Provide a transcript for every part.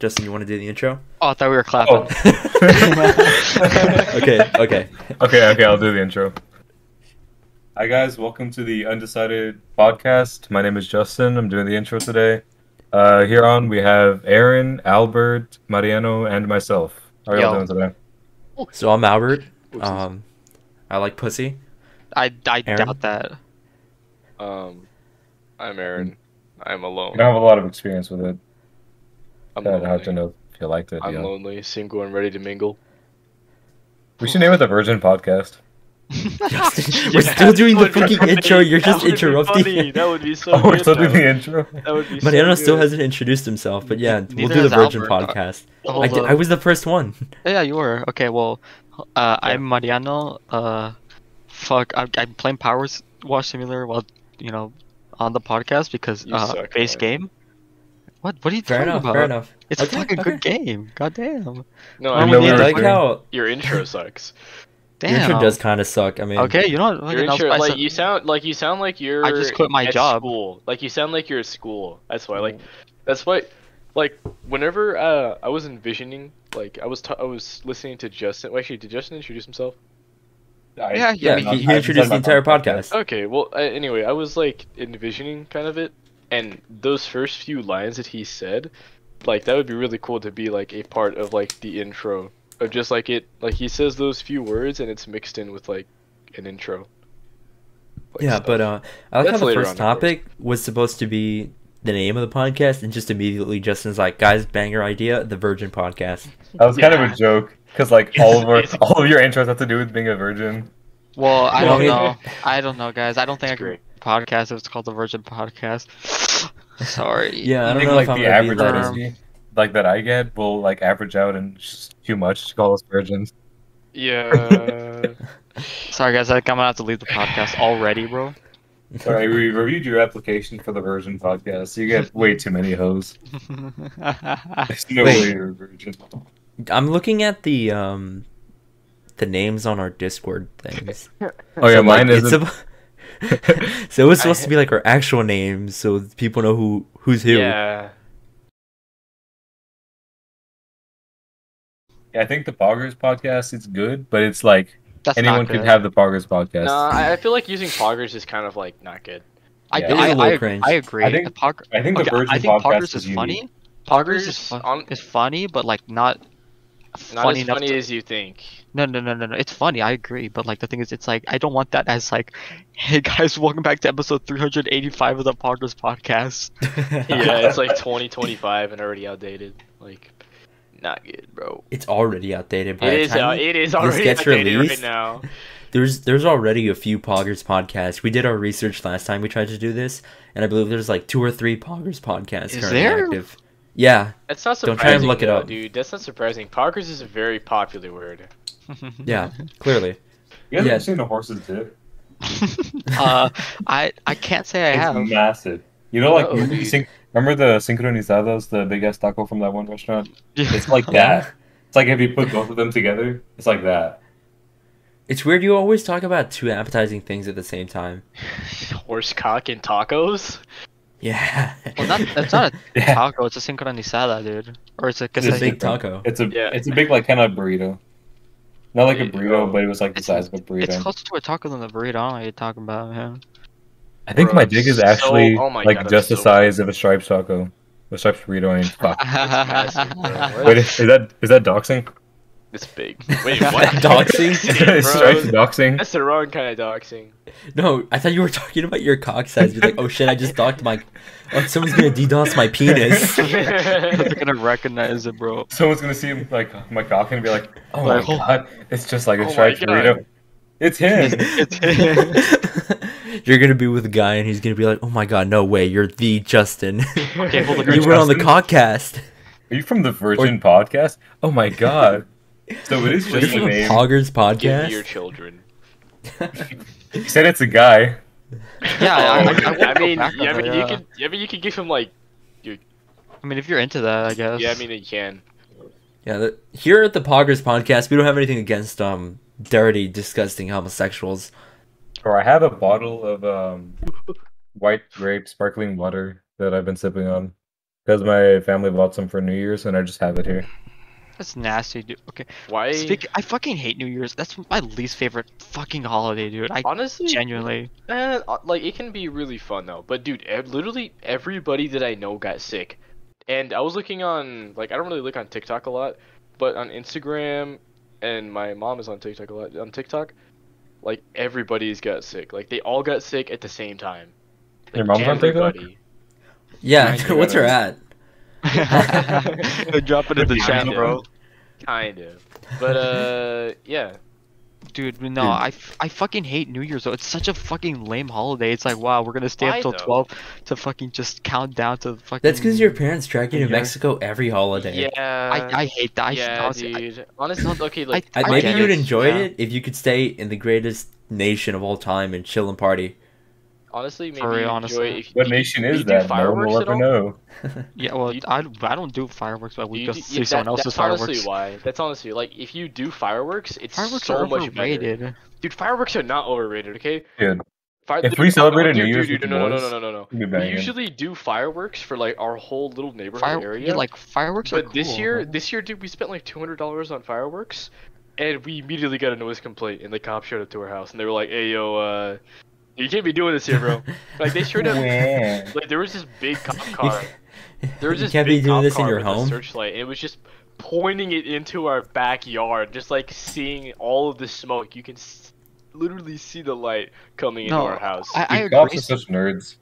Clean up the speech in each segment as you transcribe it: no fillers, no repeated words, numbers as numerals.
Justin, you want to do the intro? Oh, I thought we were clapping. Okay. I'll do the intro. Hi guys, welcome to the Undecided podcast. My name is Justin. I'm doing the intro today. Here on we have Aaron, Albert, Mariano, and myself. How are y'all doing today? So I'm Albert. I like pussy. I Aaron? doubt that. I'm Aaron. I'm alone. You don't have a lot of experience with it. I'm I don't have lonely. to know if you liked it. I'm lonely, single, and ready to mingle. We should name it the Virgin Podcast. Justin, we're still doing the fucking intro. You're just interrupting. That would be so Oh, we're good, still doing though. the intro? That would be Mariano so still good. hasn't introduced himself, but yeah, we'll Neither do the has Virgin Albert. podcast. Hold up. I was the first one. Yeah, you were. Okay, well, I'm Mariano. I'm playing Power Wash Simulator while, on the podcast because, You suck, base man. game. What are you Fair talking enough. about? Fair enough. It's a Okay, fucking okay. good game. God damn. No, I I know mean, we I were like how your intro sucks. Damn. your intro does kind of suck. I mean, Okay, you know what? Your fucking, intro, I'll- like you sound like you're. I just quit my at job. School. Like you sound like you're at school. That's why. That's why. Like whenever I was envisioning, like I was listening to Justin. Well, actually, did Justin introduce himself? Yeah, yeah, he introduced the entire podcast. Okay, well, anyway, I was like envisioning kind of it, and those first few lines that he said, like that would be really cool to be like a part of like the intro of just like it, like he says those few words and it's mixed in with like an intro. Like, Yeah, stuff. but I like how That's the later first on, of course. topic was supposed to be the name of the podcast, and just immediately Justin's like, "Guys, banger idea, the Virgin Podcast." That was kind of Yeah. a joke, because like all of your intros have to do with being a virgin. Well, I Well, don't I mean- know. I don't know, guys. I don't think I It's can great. podcast if it's called the Virgin Podcast. Sorry. Yeah, I I don't think know like if I'm the gonna be average that. energy, like that I get, will like average out and just too much to call us virgins. Yeah. Sorry, guys. I think I'm gonna have to leave the podcast already, bro. Sorry, we reviewed your application for the Virgin Podcast. You get way too many hoes. There's no Wait. way you're a virgin. I'm looking at the names on our Discord things. Oh yeah, So, mine like, it's isn't. so it's supposed to be like our actual names, so people know who's who. Yeah. Yeah, I think the Poggers Podcast is good, but it's like That's anyone not could good. have the Poggers Podcast. Nah, I feel like using poggers is kind of like not good. I, Yeah. It is a I, little I, cringe. I agree. I think- The Pog- I think the okay, Virgin I think Podcast Poggers is unique. funny. Poggers is, Poggers is funny, but like not Not funny as enough funny to- as you think. No. It's funny. I agree, but like the thing is, it's like I don't want that as like, hey guys, welcome back to episode 385 of the Poggers Podcast. Yeah, it's like 2025 and already outdated. Like, not good, bro. It's already outdated. By It the is. time It is this already gets outdated released, right now. There's already a few Poggers podcasts. We did our research last time we tried to do this, and I believe there's like 2 or 3 Poggers podcasts Is currently there? active. Yeah, That's not Don't surprising. try and look it though, up. dude. That's not surprising. Poggers is a very popular word. yeah, clearly. You guys Yeah. ever seen a horse's dick? I can't say I It's have. massive. You know, like Oh, dude. remember the sincronizados, the big ass taco from that one restaurant? It's like Yeah. that. It's like if you put both of them together, it's like that. It's weird you always talk about 2 appetizing things at the same time. Horse cock and tacos. Yeah. Well, it's not a Yeah. taco. It's a sincronizada, dude. Or it's a It's a It's big different. taco. It's a Yeah. it's a big like kind of burrito. Not like a Yeah. burrito, but it was like the It's- size of a It's burrito. closer to a taco than a burrito. I don't know what you're talking about, man. I think Bro, my dick is so- actually oh my like God, just the that's so size of a striped taco. A striped burrito, I mean, fuck. massive, bro. Wait, is that doxing? It's big. Wait, what? Doxing? Is striped doxing? That's the wrong kind of doxing. No, I thought you were talking about your cock size. You're like, oh shit, I just docked my. Oh, someone's gonna DDoS my penis. They're gonna recognize it, bro. Someone's gonna see like my cock and be like, "Oh my Like, oh. god, it's just like Oh a my striped God. burrito." It's him. You're gonna be with a guy and he's gonna be like, oh my god, no way, you're the Justin. Okay, hold on. You went on the Justin? cockcast. Are you from the Virgin Podcast? Oh my god. So it is You're just a from name. Poggers Give me your podcast. children. You said it's a guy. Yeah, I won't go mean, back on yeah, I that, mean, yeah. you could give him like, I mean, if you're into that, I guess. yeah, I mean, you can. Yeah, here at the Poggers podcast, we don't have anything against dirty, disgusting homosexuals. Or I have a bottle of white grape sparkling water that I've been sipping on. because my family bought some for New Year's, and I just have it here. That's nasty, dude. Okay. Why? I fucking hate New Year's. That's my least favorite fucking holiday, dude. I Honestly, genuinely. like it can be really fun though. But dude, literally everybody that I know got sick. And I was looking on, like, I don't really look on TikTok a lot, but on Instagram, and my mom is on TikTok a lot. On TikTok, like everybody's got sick. Like they all got sick at the same time. Like, Your mom's on TikTok? everybody. Yeah, Kinda. what's her at? Drop it in the chat, Kinda. bro. Kind of. But yeah. Dude, no, Dude. I fucking hate New Year's though. It's such a fucking lame holiday. It's like, wow, we're gonna stay Why, up till though? 12 to fucking just count down to fucking. That's because your parents drag you to Yeah. Mexico every holiday. Yeah. I hate that. Yeah, honestly, dude. Honestly, okay, like I, I maybe get you'd it, enjoy yeah. it if you could stay in the greatest nation of all time and chill and party. honestly, maybe For real, you honestly. enjoy if What do nation do is you do that? No one fireworks will at ever all? know. yeah, well, You- I don't do fireworks, but we You just do- see someone else's that's fireworks. honestly why. That's honestly like if you do fireworks, it's Fireworks so are much better. overrated. Dude, fireworks are not overrated, okay? Dude, Fire- if we celebrated New dude, Year's dude, with no, no, no, boys, no, no, no, no. we'd be We banging. usually do fireworks for like our whole little neighborhood area. Yeah, like fireworks are but cool. this year, dude, we spent like $200 on fireworks, and we immediately got a noise complaint, and the cops showed up to our house, and they were like, "Hey, yo, you can't be doing this here, bro." Like they straight up, Yeah. like there was this big cop car. There was You this can't be big doing cop this in car your with a home. searchlight, and it was just pointing it into our backyard, just like seeing all of the smoke. You can literally see the light coming into No, our house. I Dude, cops agree. are such nerds.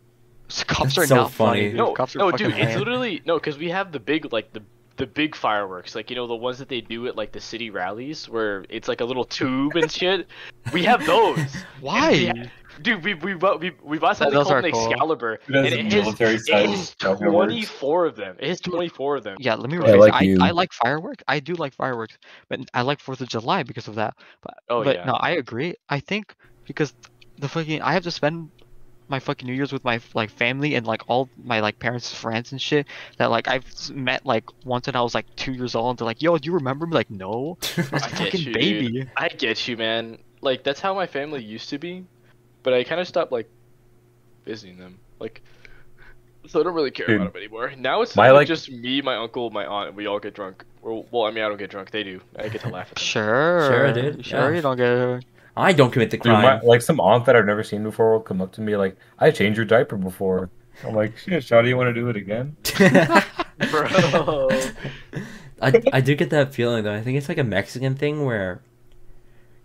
Cops That's are so not funny. funny. Dude. No, Cops are no, fucking dude, it's lame. literally no, because we have the big like the big fireworks, like you know the ones that they do at like the city rallies, where it's like a little tube and shit. We have those. Why? And dude, we bought something Those called are an cool. Excalibur, It has and a it military has, size fireworks. 24 of them. It has 24 of them. Yeah, let me Yeah, rephrase like it. you. I like fireworks. I do like fireworks, but I like 4th of July because of that. Oh, But yeah. no, I agree. I think because the fucking I have to spend my fucking New Year's with my like family and like all my like parents' friends and shit that like met like once when I was like 2 years old and they're like, "Yo, do you remember me?" Like, no, I was a I get fucking you, baby. dude. I get you, man. Like that's how my family used to be, but I kind of stopped like visiting them. Like, so I don't really care Dude, about them anymore. Now it's my, like like- just me, my uncle, my aunt, and we all get drunk. Well, I mean, I don't get drunk. They do. I get to laugh at them. Sure, dude, Sure, yeah. you don't get. I don't commit the Dude, crime. like some aunt that I've never seen before will come up to me like, "I changed your diaper before." I'm like, "Shit, Shawty, you want to do it again?" Bro. I do get that feeling though. I think it's like a Mexican thing where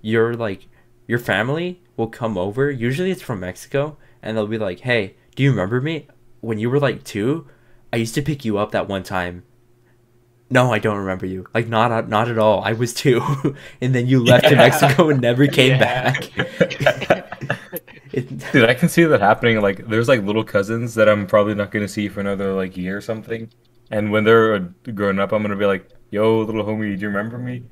you're like your family will come over. Usually it's from Mexico, and they'll be like, "Hey, do you remember me when you were like 2? I used to pick you up that one time." No, I don't remember you. Like not at all. I was 2, and then you left to Mexico and never came Yeah. back. It- Dude, I can see that happening. Like, there's like little cousins that I'm probably not gonna see for another like year or something. And when they're growing up, I'm gonna be like, "Yo, little homie, do you remember me?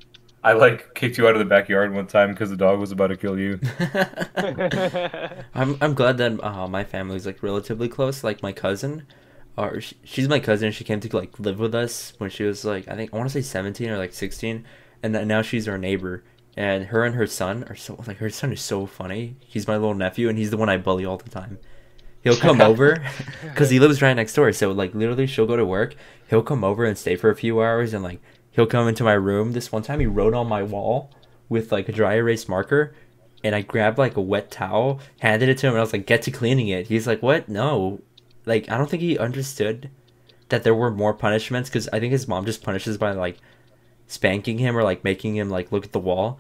I like kicked you out of the backyard one time because the dog was about to kill you." I'm glad that my family's like relatively close. Like my cousin, or she's my cousin. She came to like live with us when she was like I want to say 17 or like 16, and now she's our neighbor. And her son are so like her son is so funny. He's my little nephew, and he's the one I bully all the time. He'll come over because he lives right next door. So like literally, she'll go to work. He'll come over and stay for a few hours, and like he'll come into my room. This one time, he wrote on my wall with like a dry erase marker, and I grabbed like a wet towel, handed it to him, and I was like, "Get to cleaning it." He's like, "What? No." Like I don't think he understood that there were more punishments because I think his mom just punishes by like spanking him or like making him like look at the wall.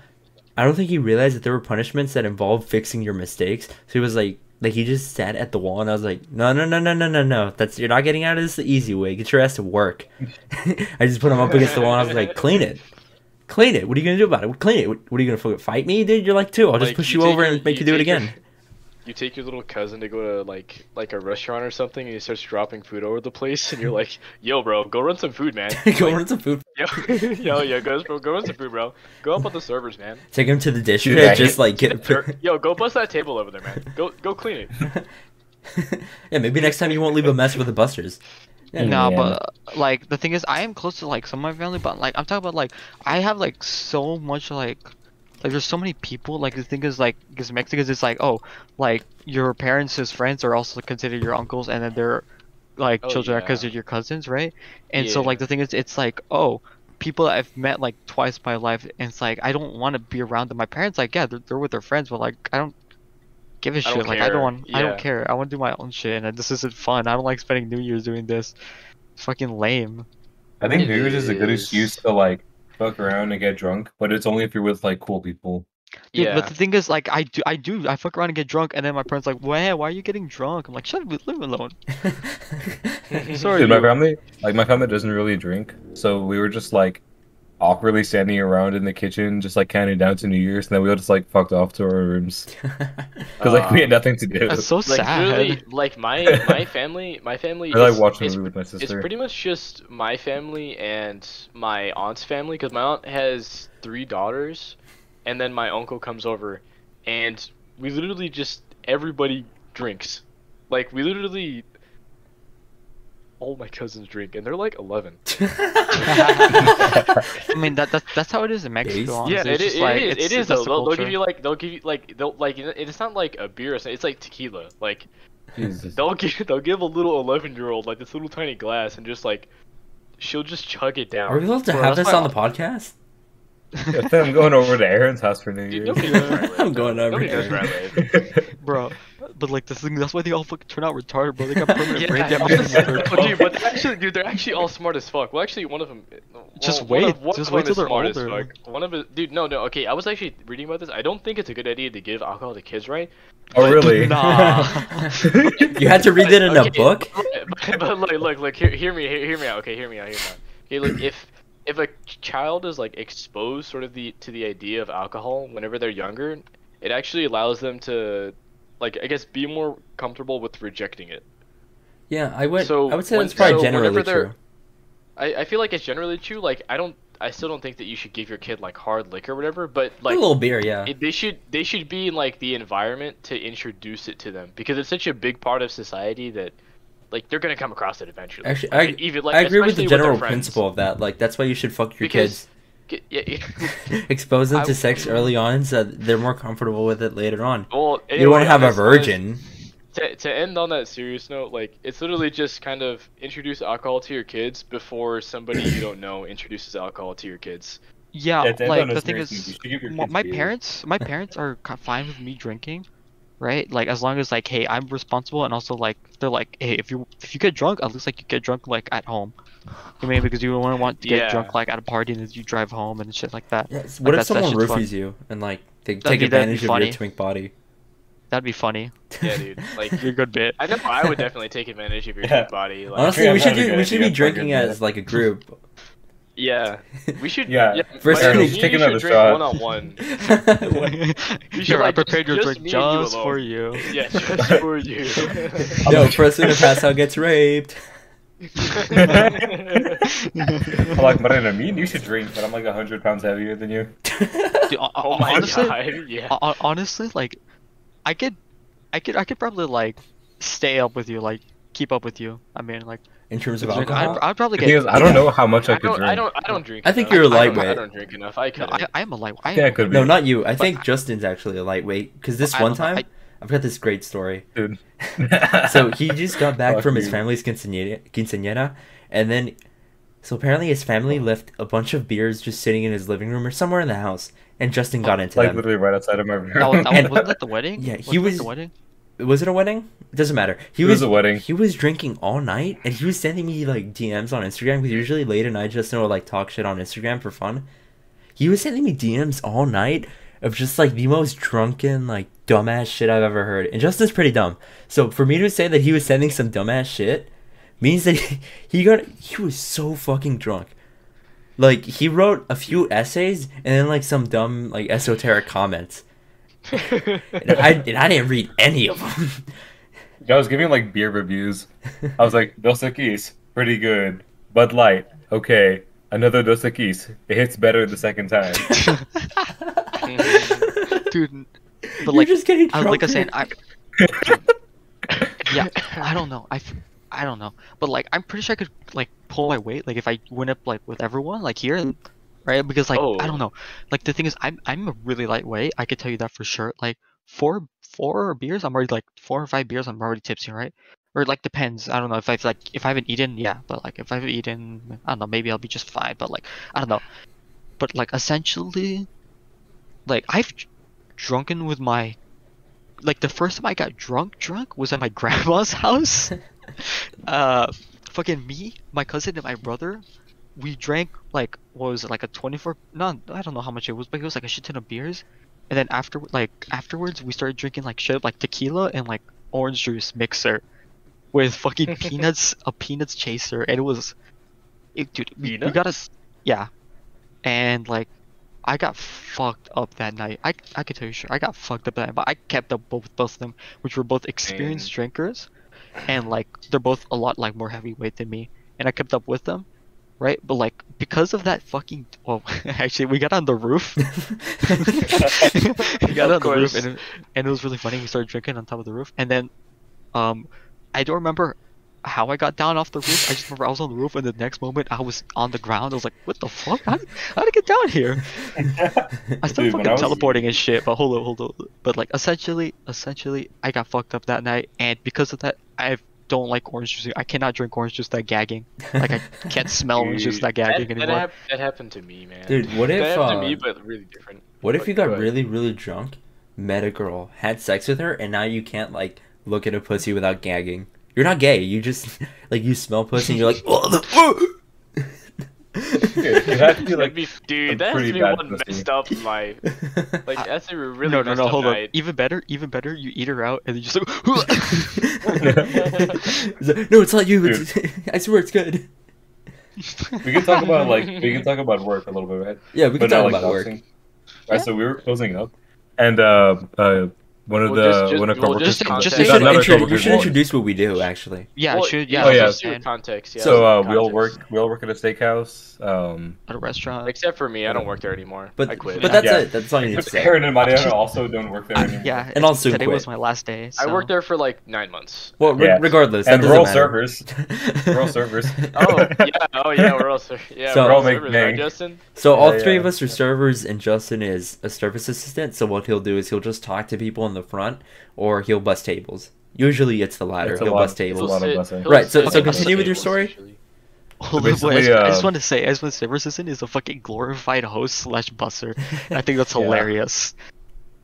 I don't think he realized that there were punishments that involved fixing your mistakes. So he was like he just sat at the wall, and I was like, no, no, no, no, no, no, no. That's you're not getting out of this the easy way. Get your ass to work. I just put him up against the wall, and I was like, clean it. Clean it. What are you gonna do about it? Clean it. What are you gonna fight me, dude? You're like 2. I'll just Like, push you you take over your- and make you you do it take your- again. You take your little cousin to go to like a restaurant or something, and he starts dropping food over the place, and you're like, "Yo, bro, go run some food, man." Go Like, run some food. yo, go run some food, bro. Go up on the servers, man. Take him to the dish Dude, pit. I Just hate- like get. Yo, go bust that table over there, man. Go clean it. Yeah, maybe next time you won't leave a mess with the busters. Yeah. No, Yeah. but like the thing is, I am close to like some of my family, but like I'm talking about like I have like so much like there's so many people. Like the thing is like because Mexicans, it's like oh like your parents' friends are also considered your uncles, and then they're like Oh, children because yeah. they're your cousins, right? And so Yeah. like the thing is, it's like, oh, people that I've met like twice in my life, and it's like I don't want to be around them. My parents, like, yeah, they're with their friends, but like I don't give a I don't shit. Like I don't care. want, I don't Yeah. care. I want to do my own shit, and this isn't fun. I don't like spending New Year's doing this. It's fucking lame. I think It New Year's is a good excuse is. to like fuck around and get drunk, but it's only if you're with like cool people. Dude, but Yeah. the thing is, like, I fuck around and get drunk, and then my parents like, why are you getting drunk? I'm like, shut up, leave me alone. Sorry, Dude, my you. family, like my family doesn't really drink, so we were just like awkwardly standing around in the kitchen, just like counting down to New Year's, and then we all just like fucked off to our rooms because like we had nothing to do. That's so Like literally, sad. like my family I like is watching a it's movie with my it's sister. pretty much just my family and my aunt's family because my aunt has 3 daughters, and then my uncle comes over, and we literally just everybody drinks, like we literally all my cousins drink, and they're like 11. I mean, that's how it is in Mexico. Yes. Honestly. Yeah, It's just like it is that's though. the They'll give culture. you like it's not like a beer or something. It's like tequila. Like Jesus. they'll give a little 11-year-old like this little tiny glass and just like she'll just chug it down. Are we allowed to Bro, have that's this why on the podcast? I think I'm going over to Aaron's house for New Dude, Year's. nobody knows where I live. I'm going over Nobody knows here. where I live. Bro, but like the thing, that's why they all fucking turn out retarded, bro. They got permanent brain Yeah, damage. dude, but they're actually all smart as fuck. Well, actually, one of them. Just one wait. of- one Just of wait them till is they're smart as older. fuck. One of it, dude. No. Okay, I was actually reading about this. I don't think it's a good idea to give alcohol to kids, right? Oh, really? Nah. You had to read it in a Okay, book? But look, hear me out. Okay, hear me out. Okay, look, if a child is like exposed sort of to the idea of alcohol whenever they're younger, it actually allows them to, like, I guess, be more comfortable with rejecting it. Yeah, I would So say when- that's probably so generally whenever they're- true. I feel like it's generally true. Like, I still don't think that you should give your kid like hard liquor or whatever, but A like little beer, yeah. they should be in like the environment to introduce it to them because it's such a big part of society that like they're gonna come across it eventually. Actually, Like, even like I agree with the especially their general friends. principle of that. Like, that's why you should fuck your Because kids. yeah. Expose them I- to sex early on so that they're more comfortable with it later on. Well, You don't want anyway, to have a honest- virgin. To end on that serious note, like it's literally just kind of introduce alcohol to your kids before somebody you don't know introduces alcohol to your kids. Yeah, Yeah, to end like on a the thing serious note, you is, should give your my, kids my beer. parents are fine with me drinking, right? Like as long as like, hey, I'm responsible, and also like they're like, hey, if you get drunk, at least like you get drunk like at home. I mean, because you don't want to get Yeah. drunk like at a party and then you drive home and shit like that. Yes. Like, What if that someone shit's fun. roofies you and like they That'd take be advantage of funny. your twink body? That'd be funny. Yeah, dude. Like You're a good bit. I know I would definitely take advantage of your Yeah. kid body. Like, Honestly, I'm we should having a good we should idea be for drinking good as like a group. yeah, we should. Yeah. First, but take me and take you another should drink shot. one-on-one. Here, I like, prepared your just drink me and you just alone. for you. Yeah, just for you. No, person who pass out gets raped. I'm like, Marina, me and you should drink, but I'm like 100 pounds heavier than you. Dude, Oh my honestly, god, yeah. honestly, like, I could probably like stay up with you, like keep up with you. I mean, like, In terms of drink- alcohol, I'd probably The thing get. is, I don't know how much I I could don't, drink. I don't drink. I think enough. you're a I don't- lightweight. I don't drink enough. I No, could. I am a light. Yeah, it could be. no, not you. I But think Justin's actually a lightweight. Because this I one don't know, time, I've got this great story. Dude. So he just got back Fuck from his you. family's quinceañera, and then, so apparently his family left a bunch of beers just sitting in his living room or somewhere in the house, and Justin got into Like them. literally right outside of my room. And- wasn't that the wedding? Yeah, Wasn't he that was- the wedding. Was it a wedding? It doesn't matter. It was a wedding. He was drinking all night, and he was sending me like DMs on Instagram because usually late at night Justin will like talk shit on Instagram for fun. He was sending me DMs all night of just like the most drunken, like dumbass shit I've ever heard. And Justin's pretty dumb, so for me to say that he was sending some dumbass shit means that he was so fucking drunk. Like he wrote a few essays and then like some dumb like esoteric comments. And I didn't read any of them. I was giving like beer reviews. I was like, Dos Equis, pretty good. Bud Light, okay. Another Dos Equis. It hits better the second time. Dude, but You're like, just getting I was like I drunker. said, yeah, I don't know. I don't know, but like I'm pretty sure I could like pull my weight. Like if I went up like with everyone like here, right? Because like Oh. I don't know. Like the thing is, I'm a really lightweight. I could tell you that for sure. Like four beers, I'm already like 4 or 5 beers, I'm already tipsy, right? or like depends. I don't know if I haven't eaten, yeah, but like if I haven't eaten, I don't know, maybe I'll be just fine. But like I don't know, but like essentially, like I've drunken with my, like the first time I got drunk was at my grandma's house. Fucking me, my cousin, and my brother, we drank like what was it, like a 24? No, I don't know how much it was, but it was like a shit ton of beers. And then afterwards, we started drinking like shit like tequila and like orange juice mixer with fucking peanuts, a peanuts chaser, and dude, we got us, yeah, and like I got fucked up that night. I can tell you sure I got fucked up that night, but I kept up both of them, which were both experienced drinkers, and like they're both a lot like more heavyweight than me, and I kept up with them, right? But like because of that fucking, well, actually we got on the roof. We got on the roof, and it was really funny. We started drinking on top of the roof, and then I don't remember how I got down off the roof. I just remember I was on the roof, and the next moment I was on the ground. I was like, "What the fuck? How did I get down here?" I started fucking teleporting and shit. But hold on. But like essentially, I got fucked up that night, and because of that, I don't like orange juice. I cannot drink orange juice without gagging. Like I can't smell orange juice without gagging anymore. That happened to me, man. Dude, what if that happened to me, but really different. What if you got really, really drunk, met a girl, had sex with her, and now you can't like look at a pussy without gagging? You're not gay. You just like you smell pussy and you're like, oh the fuck. It has to be like dude, that has to be one messed up life. Like that's a really no, messed up hold night. on. Even better, you eat her out and then you just like, no, it's not you. I swear it's good. We can talk about work a little bit, right? Yeah, we can talk about work. Right, so we were closing up, and one of our coworkers. You should introduce what we do, actually. Yeah, well, should. Yeah, oh yeah. yeah. Context. Yeah. So we all work at a steakhouse. At a restaurant. Except for me, I don't work there anymore. But I quit. But that's it. That's all you need to say. Aaron and Mariano also don't work there anymore. Yeah, and also today quit. was my last day. So. I worked there for like 9 months. Well, regardless, and that we're all doesn't matter. servers. We're all servers. Oh yeah, we're all servers. Yeah, So- we're all We're all servers, make- right, Justin? So all Yeah, three yeah. of us are servers, and Justin is a service assistant. So what he'll do is he'll just talk to people in the front, or he'll bust tables. Usually it's the latter. It's a He'll lot- bust it's a tables. lot of busing. Right, so Okay, continue with your tables, story. usually. Hold on, basically, wait, I just want to say, service assistant is a fucking glorified host / busser. And I think that's Yeah. hilarious.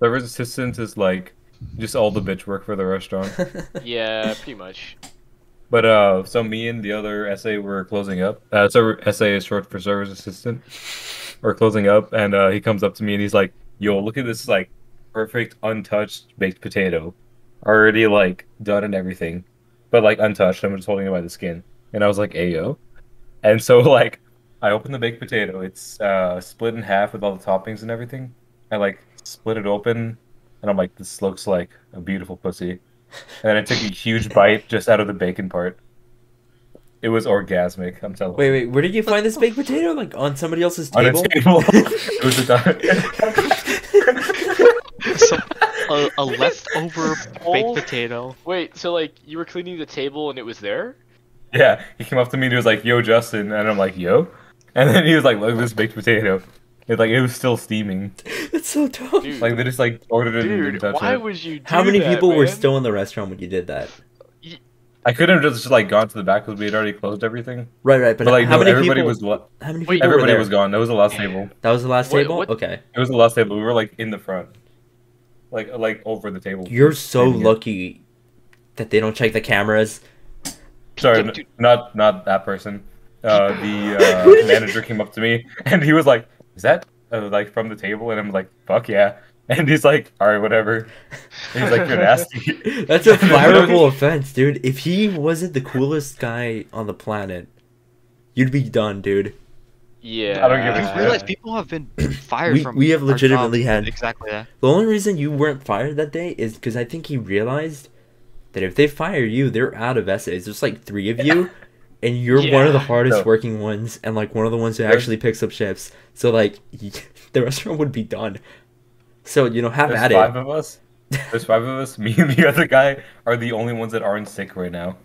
Service assistant is like just all the bitch work for the restaurant. Yeah, pretty much. But so me and the other SA were closing up. So SA is short for service assistant. We're closing up, and he comes up to me and he's like, "Yo, look at this like perfect untouched baked potato, already like done and everything, but like untouched. I'm just holding it by the skin." And I was like, "Ayo." And so like I opened the baked potato. It's split in half with all the toppings and everything. I like split it open, and I'm like, "This looks like a beautiful pussy." And then I took a huge bite just out of the bacon part. It was orgasmic, I'm telling you. Wait, where did you find this baked potato? Like on somebody else's On table? its table. It was So, a leftover baked potato. Wait, so like you were cleaning the table and it was there? Yeah, he came up to me and he was like, "Yo, Justin," and I'm like, "Yo," and then he was like, "Look at this baked potato." It was still steaming. That's so dumb. Dude, Like they just like ordered it and dude, didn't touch why it. would you do How many that, people were man? still in the restaurant when you did that? I couldn't have just like gone to the back because we had already closed everything. Right, But like how no, many everybody people? was How many Wait, people were everybody there? was gone. That was the last table. That was the last Wait, table. what? Okay, It was the last table. We were like in the front, like over the table. you're so Yeah. lucky that they don't check the cameras. Sorry, Yeah, dude. not that person. The manager came up to me and he was like, "Is that like from the table?" And I'm like, "Fuck yeah!" And he's like, "All right, whatever." And he's like, "You're nasty." That's a fireable offense, dude. If he wasn't the coolest guy on the planet, you'd be done, dude. Yeah. I don't give a I shit. realize people have been fired from. We have our legitimately jobs. had- exactly that. The only reason you weren't fired that day is because I think he realized that if they fire you, they're out of essays. There's like 3 of you, and you're one of the Yeah. hardest No. working ones, and like one of the ones who There's- actually picks up shifts. So like, the restaurant would be done. So have There's at 5 it. of us. There's 5 of us. Me and the other guy are the only ones that aren't sick right now.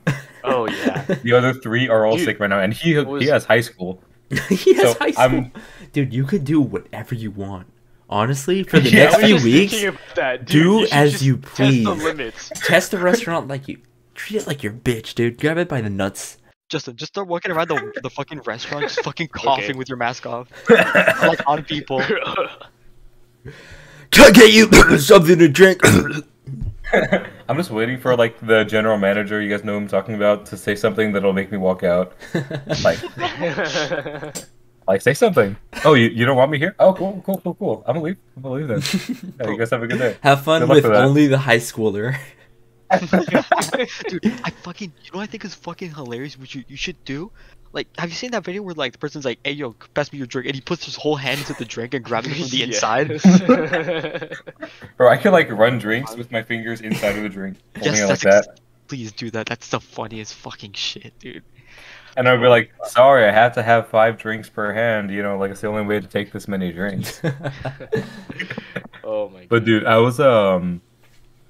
Oh yeah. The other 3 are all Dude, sick right now, and he has high school. He has So, high school. I'm- Dude, you could do whatever you want. Honestly, for the Yeah, next I was few just weeks, thinking about that, dude. do should as just you test please. the limits. test the restaurant like you treat it like your bitch, dude. Grab it by the nuts. Justin, just start walking around the fucking restaurant, just fucking coughing Okay. with your mask off, like on people. Can I get you something to drink? I'm just waiting for like the general manager, you guys know who I'm talking about, to say something that'll make me walk out. Like, say something. Oh, you don't want me here? Oh, cool. I'm gonna leave then. Yeah, you guys have a good day. Have fun Good luck with with that. only the high schooler. Dude, you know what I think is fucking hilarious, which you should do? Like, have you seen that video where like the person's like, hey yo, pass me your drink, and he puts his whole hand into the drink and grabs it from the inside? Bro, I can like run drinks with my fingers inside of a drink. Holding Yes, it like that's that. please do that. That's the funniest fucking shit, dude. And I'd be like, sorry, I have to have 5 drinks per hand, you know, like it's the only way to take this many drinks. Oh my god. But dude, I was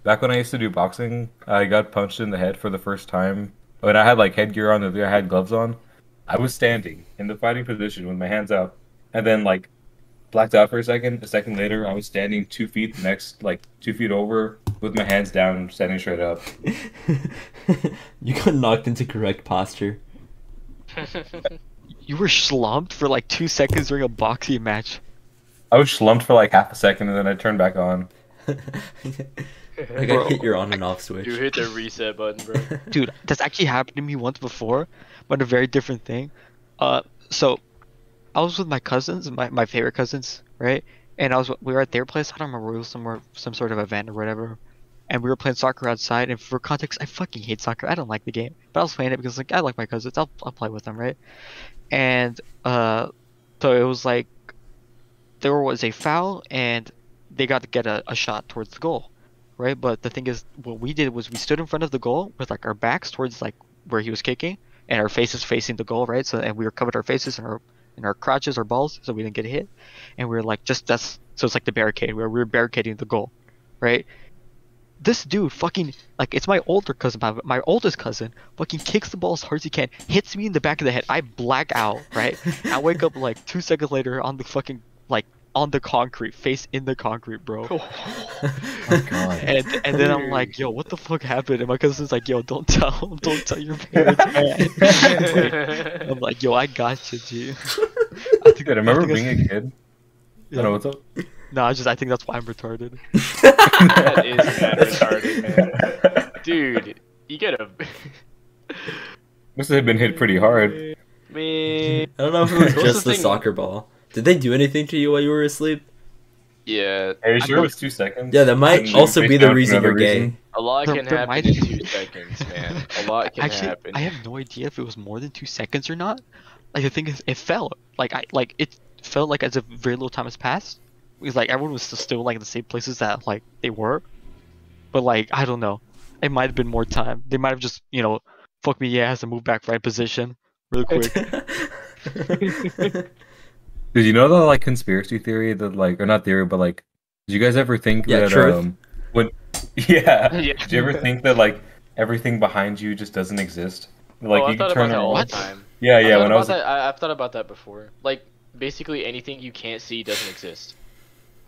back when I used to do boxing, I got punched in the head for the first time. When I had like headgear on, I had gloves on. I was standing in the fighting position with my hands up, and then like blacked out for a second. A second later, I was standing 2 feet the next, like 2 feet over, with my hands down, standing straight up. You got knocked into correct posture. You were slumped for like 2 seconds during a boxing match. I was slumped for like half a second, and then I turned back on. Like I hit your on and off switch. You hit the reset button, bro. Dude, that's actually happened to me once before, but a very different thing. So I was with my cousins, my favorite cousins, right? And we were at their place. I don't remember. It was somewhere, some sort of event or whatever. And we were playing soccer outside. And for context, I fucking hate soccer. I don't like the game, but I was playing it because like I like my cousins. I'll play with them, right? And so it was like there was a foul, and they got to get a shot towards the goal, right? But the thing is, what we did was we stood in front of the goal with like our backs towards like where he was kicking, and our faces facing the goal, right? So and we were covered our faces and our crotches, our balls, so we didn't get hit. And we were like so it's like the barricade where we were barricading the goal, right? This dude fucking like it's my older cousin, my oldest cousin fucking kicks the ball as hard as he can, hits me in the back of the head. I black out, right? I wake up like 2 seconds later on the fucking like on the concrete, face in the concrete, bro. Oh god. And then I'm like, yo, what the fuck happened? And my cousin's like, yo, don't tell your parents. I'm like, yo, I got you, G. Dude, I remember being a kid. I don't know what's up. No, I think that's why I'm retarded. That is mad retarded, man. Dude, you gotta. Must have been hit pretty hard. Man. I don't know if it was What's just the the thing? soccer ball. Did they do anything to you while you were asleep? Yeah. Are you sure it was 2 seconds? Yeah, that might And also face be the down for reason another you're gay. reason? A lot There- can there happen might in be. 2 seconds, man. A lot can Actually, happen. I have no idea if it was more than 2 seconds or not. Like the thing is, it felt like it felt like as if very little time has passed. Because like everyone was still like in the same places that like they were, but like I don't know, it might have been more time. They might have just fuck me, yeah, has to move back right position really quick. Did you know the like conspiracy theory that like, or not theory, but like, did you guys ever think Yeah, that truth. when yeah, Yeah. did you ever think that like everything behind you just doesn't exist? Like Oh, I you thought can turn about that all around. the time. Yeah, yeah. When I was I've thought about that before. Like, basically anything you can't see doesn't exist.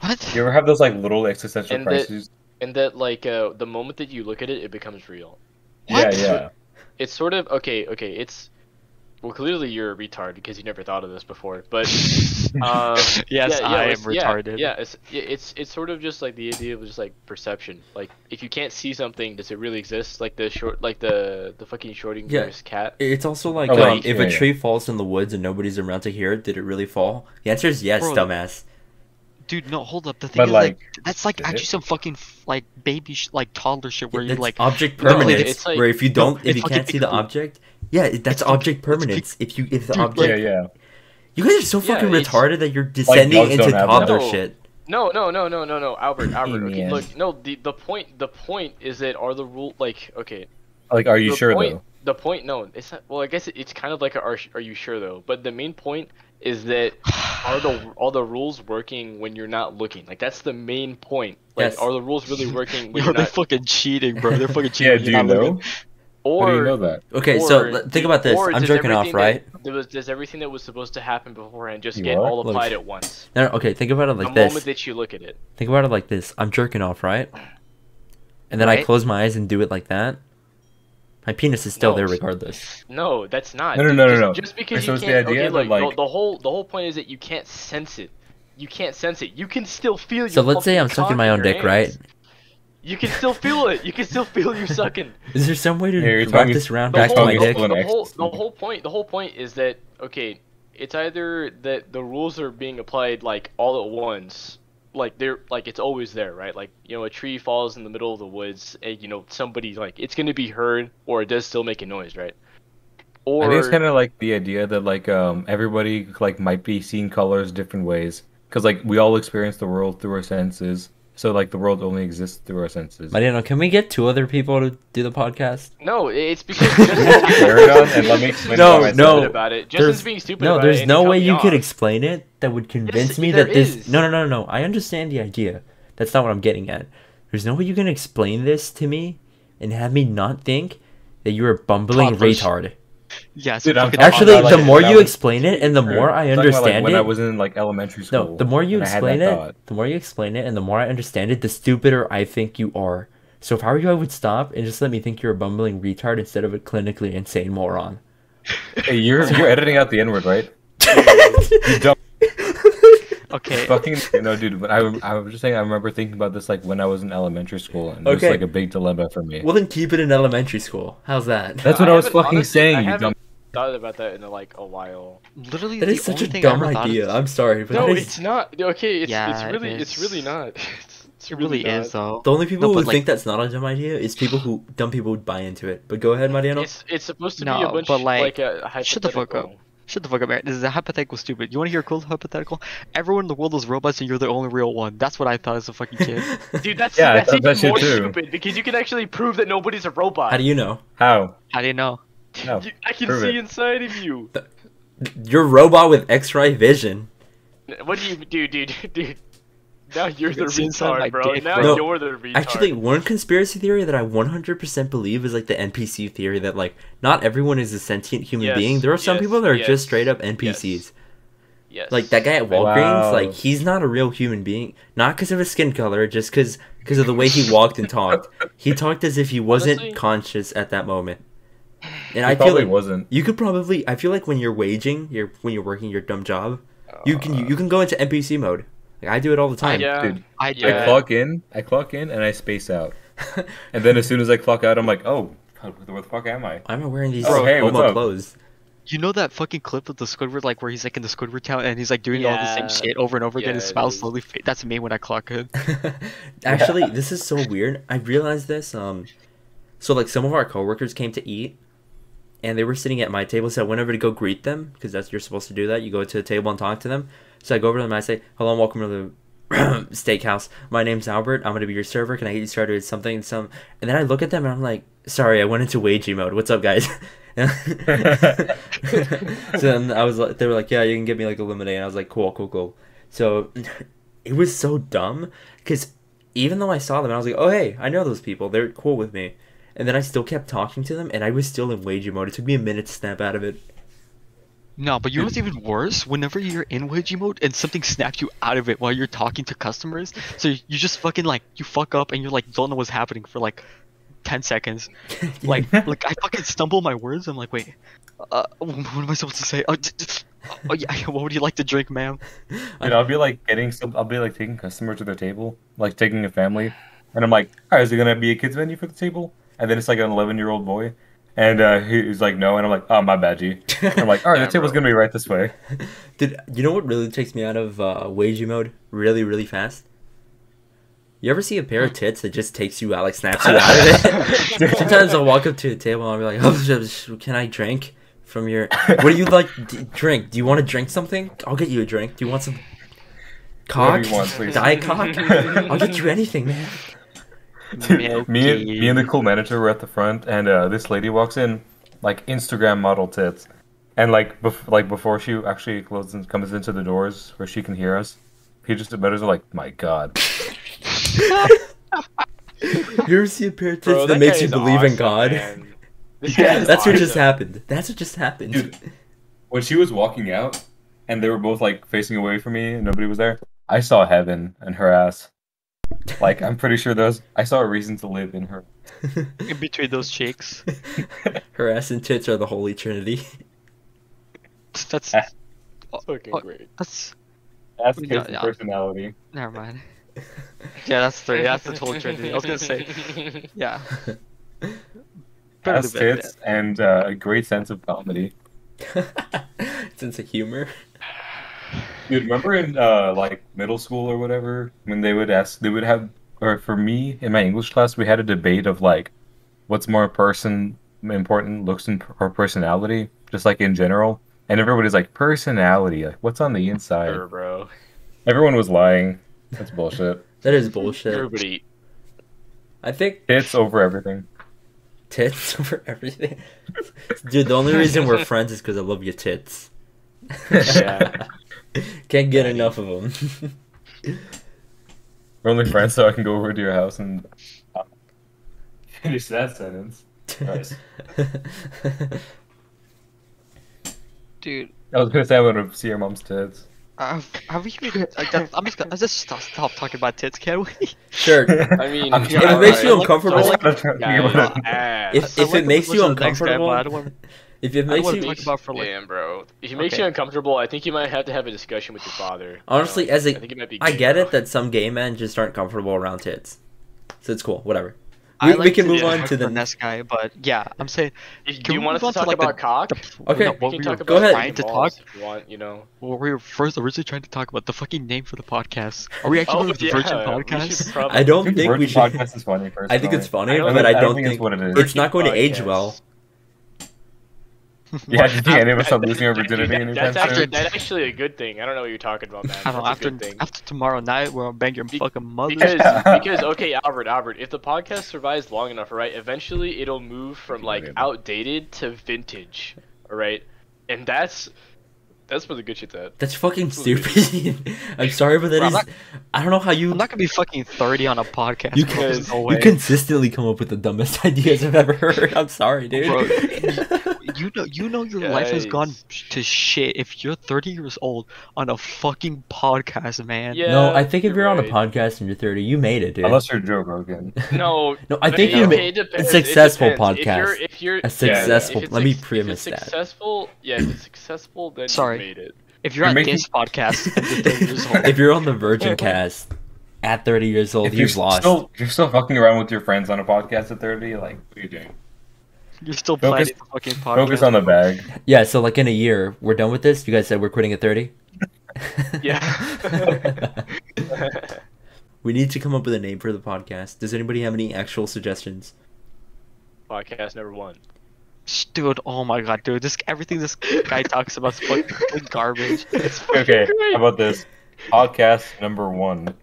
What? you ever have those like little existential And that- crises? And that, like, the moment that you look at it, it becomes real. What? Yeah, yeah. It's sort of, okay, it's... Well, clearly you're a retard because you never thought of this before, but... Yes, I am it's- retarded. Yeah, it's sort of just like the idea of just like perception. Like, if you can't see something, does it really exist? Like the fucking Schrodinger's cat. It's also like, Oh, like, if yeah, a yeah. tree falls in the woods and nobody's around to hear it, did it really fall? The answer is yes, Bro, dumbass. Dude, no, hold up. The thing But, is like like, that's like did actually it? some fucking like baby like toddler shit where you That's like object No, permanence, it's like- where if you don't, if it's you fucking can't see the peekaboo. object, yeah, that's It's object peek- permanence. If the Dude, object, Yeah, yeah. you guys are so Yeah, fucking it's- retarded that you're descending dogs into don't have that. toddler No. shit. No, Albert, okay, man. look, no, the point is that are the rule, like, okay, Like, are you the sure point, though? The point, no, it's not. Well, I guess it's kind of like a, are you sure though? But the main point is that are the rules working when you're not looking? Like that's the main point. Like, Yes. are the rules really working when Yo, you're they're not? fucking cheating, bro. They're fucking cheating. Yeah, when do you're you not know? looking. Or How do you know that? Okay, so or think about this. or I'm does jerking off, everything right? does everything that was supposed to happen beforehand just You get are? all Look. applied at once? No, okay, think about it The like this. moment that you look at it. Think about it like this. I'm jerking off, right? And then I Right. close my eyes and do it like that. My penis is still No. there regardless. No, that's not. No, no, dude. no, no, just, no. Just because So you it's the can't. idea Okay, that, look. like- The whole point is that you can't sense it. You can't sense it. You can still feel. So your let's say fucking I'm sucking cock my in own your dick, hands. right? You can still feel it. You can still feel you sucking. Is there some way to Yeah, your wrap tongue is- this around The back to whole, my tongue is dick? still in the whole point is that okay, it's either that the rules are being applied like all at once, like they're like it's always there, right? Like a tree falls in the middle of the woods, and somebody like it's gonna be heard, or it does still make a noise, right? Or I think it's kind of like the idea that like everybody like might be seeing colors different ways because like we all experience the world through our senses. So like the world only exists through our senses. Mariano, can we get 2 other people to do the podcast? no, it's because Justin's Carry it on and let me explain No, it by no. myself. stupid about it. Justin's being stupid No, about there's it. and no he cut way me you could off. explain it that would convince me there that this. is. No. I understand the idea. That's not what I'm getting at. There's no way you can explain this to me and have me not think that you're a bumbling Toddlers. retard. Yeah, it's Dude, I'm fucking talking Actually, about, the like, more when I you was- explain it and the more I I'm talking about, like, understand when it. I was in like elementary school. No, the more you and I had explain that it, thought. the more you explain it, and the more I understand it, the stupider I think you are. So if I were you, I would stop and just let me think you're a bumbling retard instead of a clinically insane moron. Hey, you're editing out the N-word, right? You dumb Okay. fucking no, dude. But I was just saying. I remember thinking about this like when I was in elementary school, and it was Okay. like a big dilemma for me. Well, then keep it in elementary school. How's that? That's what I was haven't- fucking honestly, saying. I You haven't dumb. thought about that in like a while. Literally, That the is such only a thing I dumb ever thought of- idea. I'm sorry, but No, that is it's not. Okay, it's Yeah, really it it's is. really not. It's It really not. is though. the only people No, who but, like- think that's not a dumb idea is people who dumb people would buy into it. But go ahead, Mariano. It's supposed to be No, a bunch but, like, a shut the fuck up. hypothetical. Shut the fuck up, man. This is a hypothetical stupid. You want to hear a cool hypothetical? Everyone in the world is robots and you're the only real one. That's what I thought as a fucking kid. Dude, that's Yeah, I that's thought even that shit more too. stupid because you can actually prove that nobody's a robot. How do you know? How? How do you know? No. I can Prove see it. inside of you. You're a robot with X-ray vision. What do you do, dude? Now you're the can see inside my retard, bro. dick, Now bro. you're the retard. Actually, one conspiracy theory that I 100% believe is like the NPC theory that like not everyone is a sentient human Yes, being. There are some yes, people that are yes, just straight up NPCs. yes. Like that guy at Walgreens, Wow. like he's not a real human being. Not because of his skin color, just because of the way he walked and talked. He talked as if he wasn't Honestly- conscious at that moment. And I I feel probably like wasn't. you could probably. I feel like when you're when you're working your dumb job, you can go into NPC mode. Like I do it all the time. Yeah. Dude, I Yeah. I clock in, and I space out. And then as soon as I clock out, I'm like, oh, where the fuck am I? Why am I wearing these Bro, hey, what's homo up? clothes? You know that fucking clip of the Squidward, like where he's like in the Squidward town and he's like doing all the Yeah. same shit over and over again. His Yeah, it smile is. slowly fades. That's me when I clock in. Actually, this is so weird. I realized this. So like some of our coworkers came to eat, and they were sitting at my table. So I went over to go greet them because that's you're supposed to do that. You go to a table and talk to them. So I go over to them and I say, "Hello, and welcome to the steakhouse. My name's Albert. I'm gonna be your server. Can I get you started with something and some?" And then I look at them and I'm like, "Sorry, I went into wagey mode. What's up, guys?" So then I was like, they were like, "Yeah, you can get me like a lemonade." And I was like, "Cool." So it was so dumb because even though I saw them, I was like, "Oh hey, I know those people. They're cool with me." And then I still kept talking to them, and I was still in wagey mode. It took me a minute to snap out of it. No, but you know what's even worse? Whenever you're in Ouija mode and something snaps you out of it while you're talking to customers, so you just fucking like you fuck up and you're like don't know what's happening for like 10 seconds. Like I fucking stumble my words. I'm like, wait, what am I supposed to say? Oh yeah, what would you like to drink, ma'am? Dude, I'll be like I'll be like taking customers to their table, like taking a family, and I'm like, all right, is there gonna be a kids menu for the table? And then it's like an 11-year-old boy, and he's like, no, and I'm like, oh my bad, G. I'm like, all right, Yeah, the table's bro. gonna be right this way. Dude, you know what really takes me out of wagey mode really, really fast? You ever see a pair of tits that just takes you out, like snaps you out of it? Sometimes I'll walk up to a table and I'll be like, "Oh, can I drink from your? What do you like? Drink? Do you want to drink something? I'll get you a drink. Do you want some cock? Whatever you want, please." Diet cock? I'll get you anything, man." Dude, me and the cool manager were at the front, and this lady walks in, like Instagram model tits, and like before she actually comes into the doors where she can hear us, he just about is like, my God. You ever see a pair of tits Bro, that that makes guy you is believe in awesome, God? man. This guy Yeah, is that's what just awesome. happened. That's what just happened. Dude, when she was walking out, and they were both like facing away from me, and nobody was there, I saw heaven in her ass. Like, I'm pretty sure I saw a reason to live in her. In between those cheeks. Her ass and tits are the holy trinity. That's Fucking great. that's That's No, kids' yeah. personality. never mind. Yeah, that's three. That's the total trinity. I was gonna say, yeah. Better Ass than tits and a great sense of comedy. Sense of humor. Dude, remember in like middle school or whatever when they would have, or for me in my English class we had a debate of like what's more important, looks or personality, just like in general, and everybody's like personality, like what's on the inside. Sure, bro. Everyone was lying. That's bullshit. That is bullshit. Everybody. I think Tits over everything. tits over everything. Dude, the only reason we're friends is because I love your tits. Yeah. Can't get enough of them. We're only friends so I can go over to your house and finish that sentence. Nice. Dude, I was gonna say I want to see your mom's tits. have we even? Let's just stop talking about tits, can we? Sure. I mean, If it makes you alright. uncomfortable, So, like, if it makes you uncomfortable, I don't want if it to makes you, talk about for like. Damn, bro. If it makes Okay. you uncomfortable, I think you might have to have a discussion with your father. You honestly, know? as I a, think it might be I gay, get bro. it that some gay men just aren't comfortable around tits, so it's cool. Whatever. I We like can to move on talk to the next guy, but yeah, I'm saying. Do Can you we want us move to on to, talk like, about cock? Okay. No, We what can we talk were Go ahead. trying to balls talk. if you want, you know. Well, we were first originally trying to talk about the fucking name for the podcast. Are we actually going to the Virgin we should Podcast? probably- I don't think think we Virgin should. podcast is funny. Personally. I think it's funny, I don't but think- I don't think think it's what it is. it's not going to age Podcast. well. Yeah, do you think any of us start losing our virginity Dude, anytime that's soon? actually a good thing. I don't know what you're talking about, man. I don't know. That's a After good thing. after tomorrow night, we'll bang your fucking mother. Because okay, Albert, if the podcast survives long enough, right, eventually it'll move from like Brilliant. outdated to vintage, all right, and that's where the good shit's at. That's fucking That's what it stupid. I'm sorry, but that Bro, is. I'm not- I don't know how you. I'm not gonna be fucking 30 on a podcast. You bro. can- There's no way. You consistently come up with the dumbest ideas I've ever heard. I'm sorry, dude. Bro, you know your life has gone Guys. to shit if you're 30 years old on a fucking podcast, man. Yeah. No, I think if you're on a right. podcast and you're 30, you made it, dude. Unless you're Joe Rogan. No, No, I think you okay, ma- it depends. a successful It depends. podcast. If you're A successful. if it's Let me suc- premise if it's that. successful, yeah, if it's successful, then Sorry. you made it. If you're You're on making- this podcast and you're 30 years old, If you're on the Virgin Cast at 30 years old, If you're you've lost. you're still fucking around with your friends on a podcast at 30, like, what are you doing? you're still Focus- planning the fucking podcast. Focus on the bag. Yeah, so like in a year, we're done with this. You guys said we're quitting at 30. Yeah. We need to come up with a name for the podcast. Does anybody have any actual suggestions? Podcast number 1. Dude, oh my god, dude, everything this guy talks about is fucking garbage. It's Okay, great. how about this? Podcast number 1.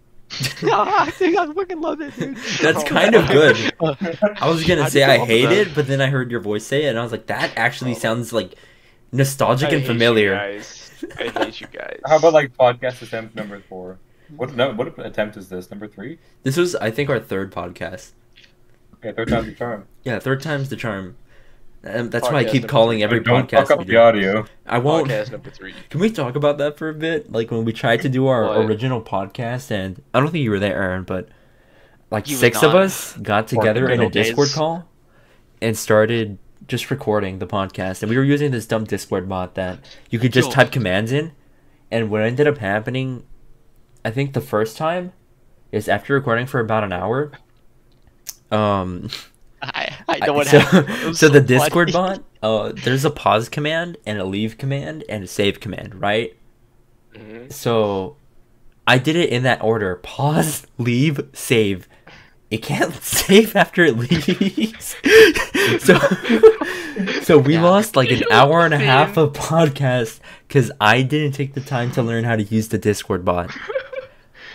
I think I fucking love it, dude. That's kind of good. I was gonna How'd say you I come up with hate that? it, but then I heard your voice say it, and I was like, that actually Oh. sounds like nostalgic I and hate you familiar. guys. I hate you guys. How about like podcast attempt number 4? What attempt is this? Number 3? This was, I think, our third podcast. Okay, third time's the charm. Yeah, third time's the charm. That's why I Podcast keep number calling three. every Don't podcast fuck up we the do. audio. I won't. Podcast number 3? Can we talk about that for a bit? Like when we tried to do our What? original podcast, and I don't think you were there, Aaron, but like You were 6 of not. us got together in a middle Discord days. call and started just recording the podcast. And we were using this dumb Discord bot that you could just Yo. type commands in. And what ended up happening, I think the first time, is after recording for about an hour. I know what so, happened. It was so the Discord funny. bot, there's a pause command and a leave command and a save command, right? Mm-hmm. So I did it in that order: pause, leave, save. It can't save after it leaves. so we Yeah. lost like an hour and a half of podcast because I didn't take the time to learn how to use the Discord bot.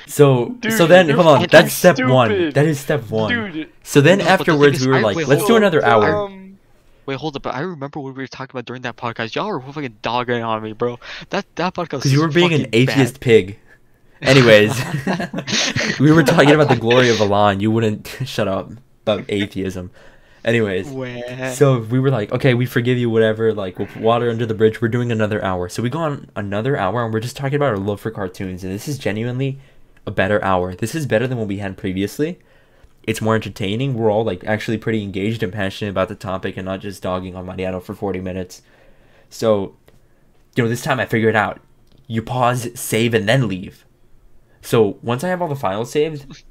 So Dude, then you're hold on, fucking that's step one. stupid. That is step one. Dude. So then No, but the thing afterwards is, we were I- like, wait, let's hold do on. another hour. Wait, hold up, but I remember what we were talking about during that podcast. Y'all were fucking dogging on me, bro. That podcast. Because you were being an fucking atheist bad. pig. Anyways, we were talking about the glory of Allah, and you wouldn't shut up about atheism. Anyways, Wah. so we were like, okay, we forgive you, whatever. Like, we'll put water under the bridge. We're doing another hour. So we go on another hour, and we're just talking about our love for cartoons. And this is genuinely a better hour. This is better than what we had previously. it's more entertaining. We're all like actually pretty engaged and passionate about the topic and not just dogging on Mariano for 40 minutes. So, this time I figured out. You pause, save, and then leave. So once I have all the files saved,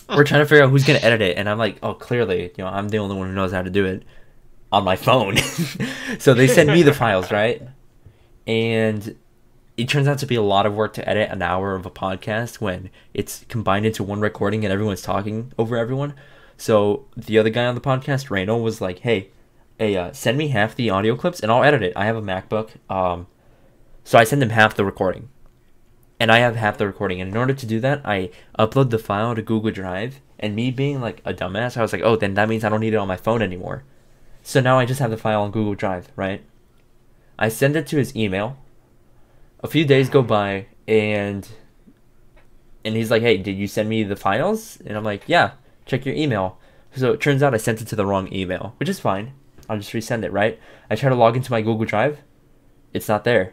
we're trying to figure out who's going to edit it. And I'm like, oh, clearly, I'm the only one who knows how to do it on my phone. So they send me the files, right? And it turns out to be a lot of work to edit an hour of a podcast when it's combined into one recording and everyone's talking over everyone. So the other guy on the podcast, Reno, was like, hey, send me half the audio clips and I'll edit it. I have a MacBook. So I send him half the recording. And I have half the recording. And in order to do that, I upload the file to Google Drive. And me being like a dumbass, I was like, oh, then that means I don't need it on my phone anymore. So now I just have the file on Google Drive, right? I send it to his email. A few days go by, and he's like, hey, did you send me the files? And I'm like, yeah, check your email. So it turns out I sent it to the wrong email, which is fine. I'll just resend it, right? I try to log into my Google Drive. It's not there.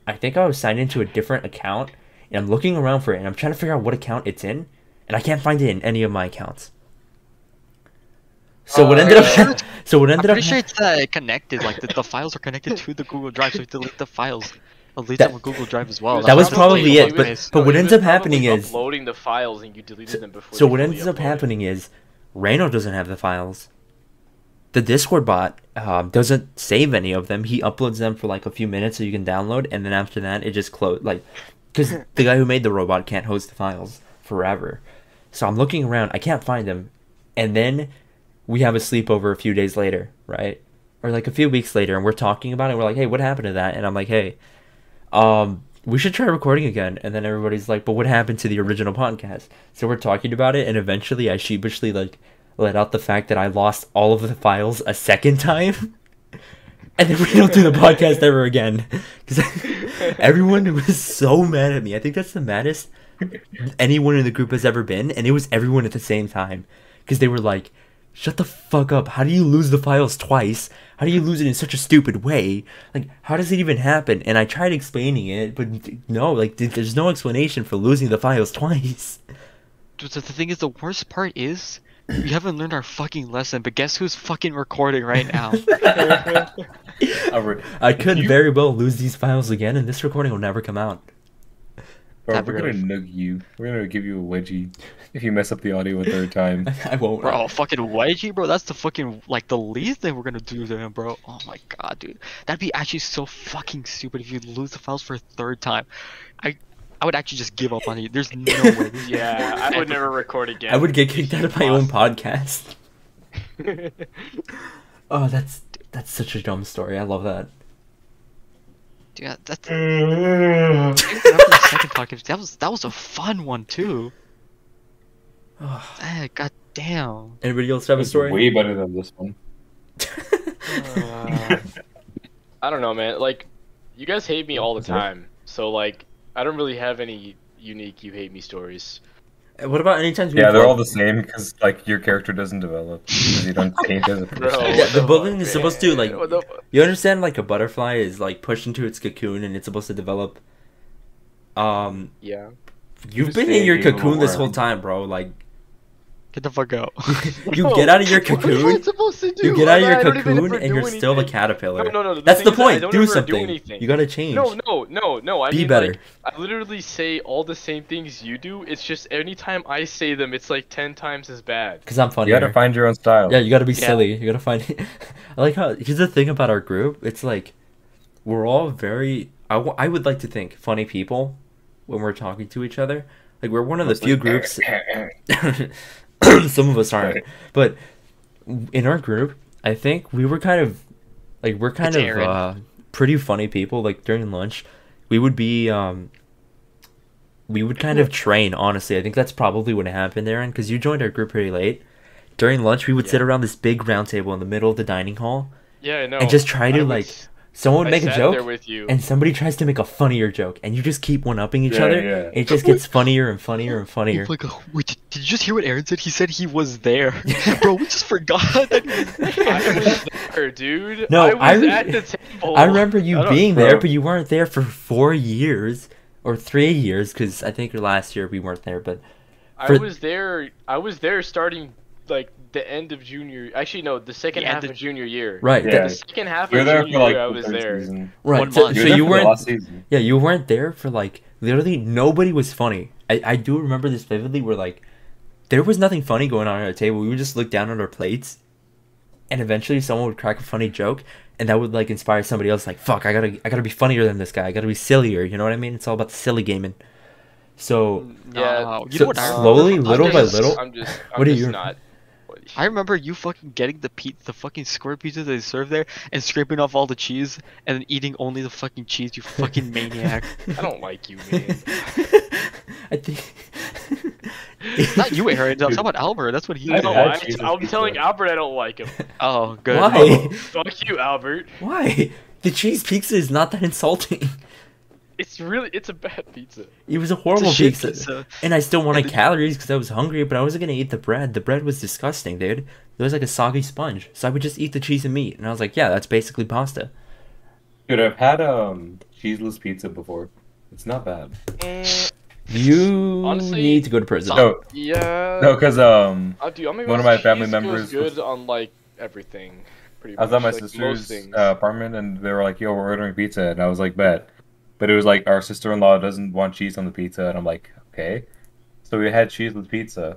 I think I was signed into a different account, and I'm looking around for it, and I'm trying to figure out what account it's in, and I can't find it in any of my accounts. So what ended up? I'm pretty sure it's connected. Like the files are connected to the Google Drive, so you delete the files. Delete them on Google Drive as well. That was probably it. But what ends up happening is uploading the files and you deleted them before. So what ends up happening is Reno doesn't have the files. The Discord bot doesn't save any of them. He uploads them for like a few minutes so you can download, and then after that it just closed. Like, because the guy who made the robot can't host the files forever. So I'm looking around, I can't find them, and then we have a sleepover a few days later, right? Or like a few weeks later, and we're talking about it. We're like, hey, what happened to that? And I'm like, hey, we should try recording again. And then everybody's like, but what happened to the original podcast? So we're talking about it, and eventually I sheepishly like let out the fact that I lost all of the files a second time. And then we don't do the podcast ever again. Because everyone was so mad at me. I think that's the maddest anyone in the group has ever been. And it was everyone at the same time. Because they were like, shut the fuck up. How do you lose the files twice? How do you lose it in such a stupid way? Like, how does it even happen? And I tried explaining it, but no, like, there's no explanation for losing the files twice. The thing is, the worst part is, we haven't learned our fucking lesson, but guess who's fucking recording right now? I could very well lose these files again, and this recording will never come out. Bro, we're gonna nug you. We're gonna give you a wedgie if you mess up the audio a third time. I won't. Bro, fucking wedgie, bro. That's the fucking, like, the least thing we're gonna do to him, bro. Oh my god, dude. That'd be actually so fucking stupid if you lose the files for a third time. I would actually just give up on you. There's no way. Yeah, I would never record again. I would get kicked out of my own podcast. Oh, that's such a dumb story. I love that. Yeah, that's the second podcast. That was a fun one too. God damn. Anybody else have a story? Way better than this one. I don't know, man. Like, you guys hate me all the time, so like, I don't really have any unique "you hate me" stories. What about anytime? Yeah, they're all the same because like your character doesn't develop because you don't change as a person. Bro, yeah, the bullying is supposed to like. You understand, like a butterfly is like pushed into its cocoon and it's supposed to develop. Yeah. You've been in your cocoon this whole time, bro. Like. Get the fuck out. You get out of your cocoon. What am I supposed to do? You get out of your I don't even cocoon ever and you're do still a anything. caterpillar. No. That's the thing is I point. don't Do ever something. anything. You gotta change. No. I Be mean, better. like, I literally say all the same things you do. It's just anytime I say them, it's like 10 times as bad. Because I'm funny. You gotta find your own style. Yeah, you gotta be silly. You gotta find. I like how. Here's the thing about our group. It's like, we're all very. I would like to think funny people when we're talking to each other. Like we're one of the few groups. Some of us aren't, but in our group, I think we were kind of like pretty funny people. Like during lunch, we would be we would kind of train. Honestly, I think that's probably what happened, Aaron, because you joined our group pretty late. During lunch, we would sit around this big round table in the middle of the dining hall. Yeah, I know. And just try to like. Someone would make a joke, with you. and somebody tries to make a funnier joke, and you just keep one-upping each other. Yeah. And it just gets funnier and funnier and funnier. Oh my god, wait, did you just hear what Aaron said? He said he was there. Bro, we just forgot that he was there. I was there, dude. No, I was at the table. I remember you being bro. there, but you weren't there for 4 years or 3 years, because I think last year we weren't there. But For- I was there starting like the end of junior. Actually, no, the second The half end of junior year. Right. Yeah. The second half You're of there junior for like year, I the was third there. season. Right. 1 So, month. so You're there you for the weren't. last season. Yeah, you weren't there for like literally nobody was funny. I do remember this vividly. Where like there was nothing funny going on at our table. We would just look down at our plates, and eventually someone would crack a funny joke, and that would like inspire somebody else. Like, fuck, I gotta be funnier than this guy. I gotta be sillier. You know what I mean? It's all about the silly gaming. So Yeah. No, you So know what I slowly, remember? little by just- little. I'm What are just you- not. I remember you fucking getting the fucking square pizza they serve there and scraping off all the cheese and then eating only the fucking cheese, you fucking maniac. I don't like you, man. I think. Not you, Aaron. I'm talking about Albert. That's what he I was know, doing. had cheese with I'm pizza. telling Albert I don't like him. Oh, good. Why? Fuck you, Albert. Why? The cheese pizza is not that insulting. It's a bad pizza. It was a It's a horrible shit pizza. And I still wanted And the- calories because I was hungry, but I wasn't gonna eat the bread. The bread was disgusting, dude. It was like a soggy sponge. So I would just eat the cheese and meat, and I was like, yeah, that's basically pasta. Dude, I've had cheeseless pizza before. It's not bad. You Honestly, need to go to prison. No, Yeah. no, because Dude, I'll be one of honest, my family cheese members goes was- good on like everything. Pretty I was at much, my like, most sister's things. apartment, and they were like, "Yo, we're ordering pizza," and I was like, "Bet," but it was like our sister-in-law doesn't want cheese on the pizza, and I'm like, "Okay," so we had cheese with pizza,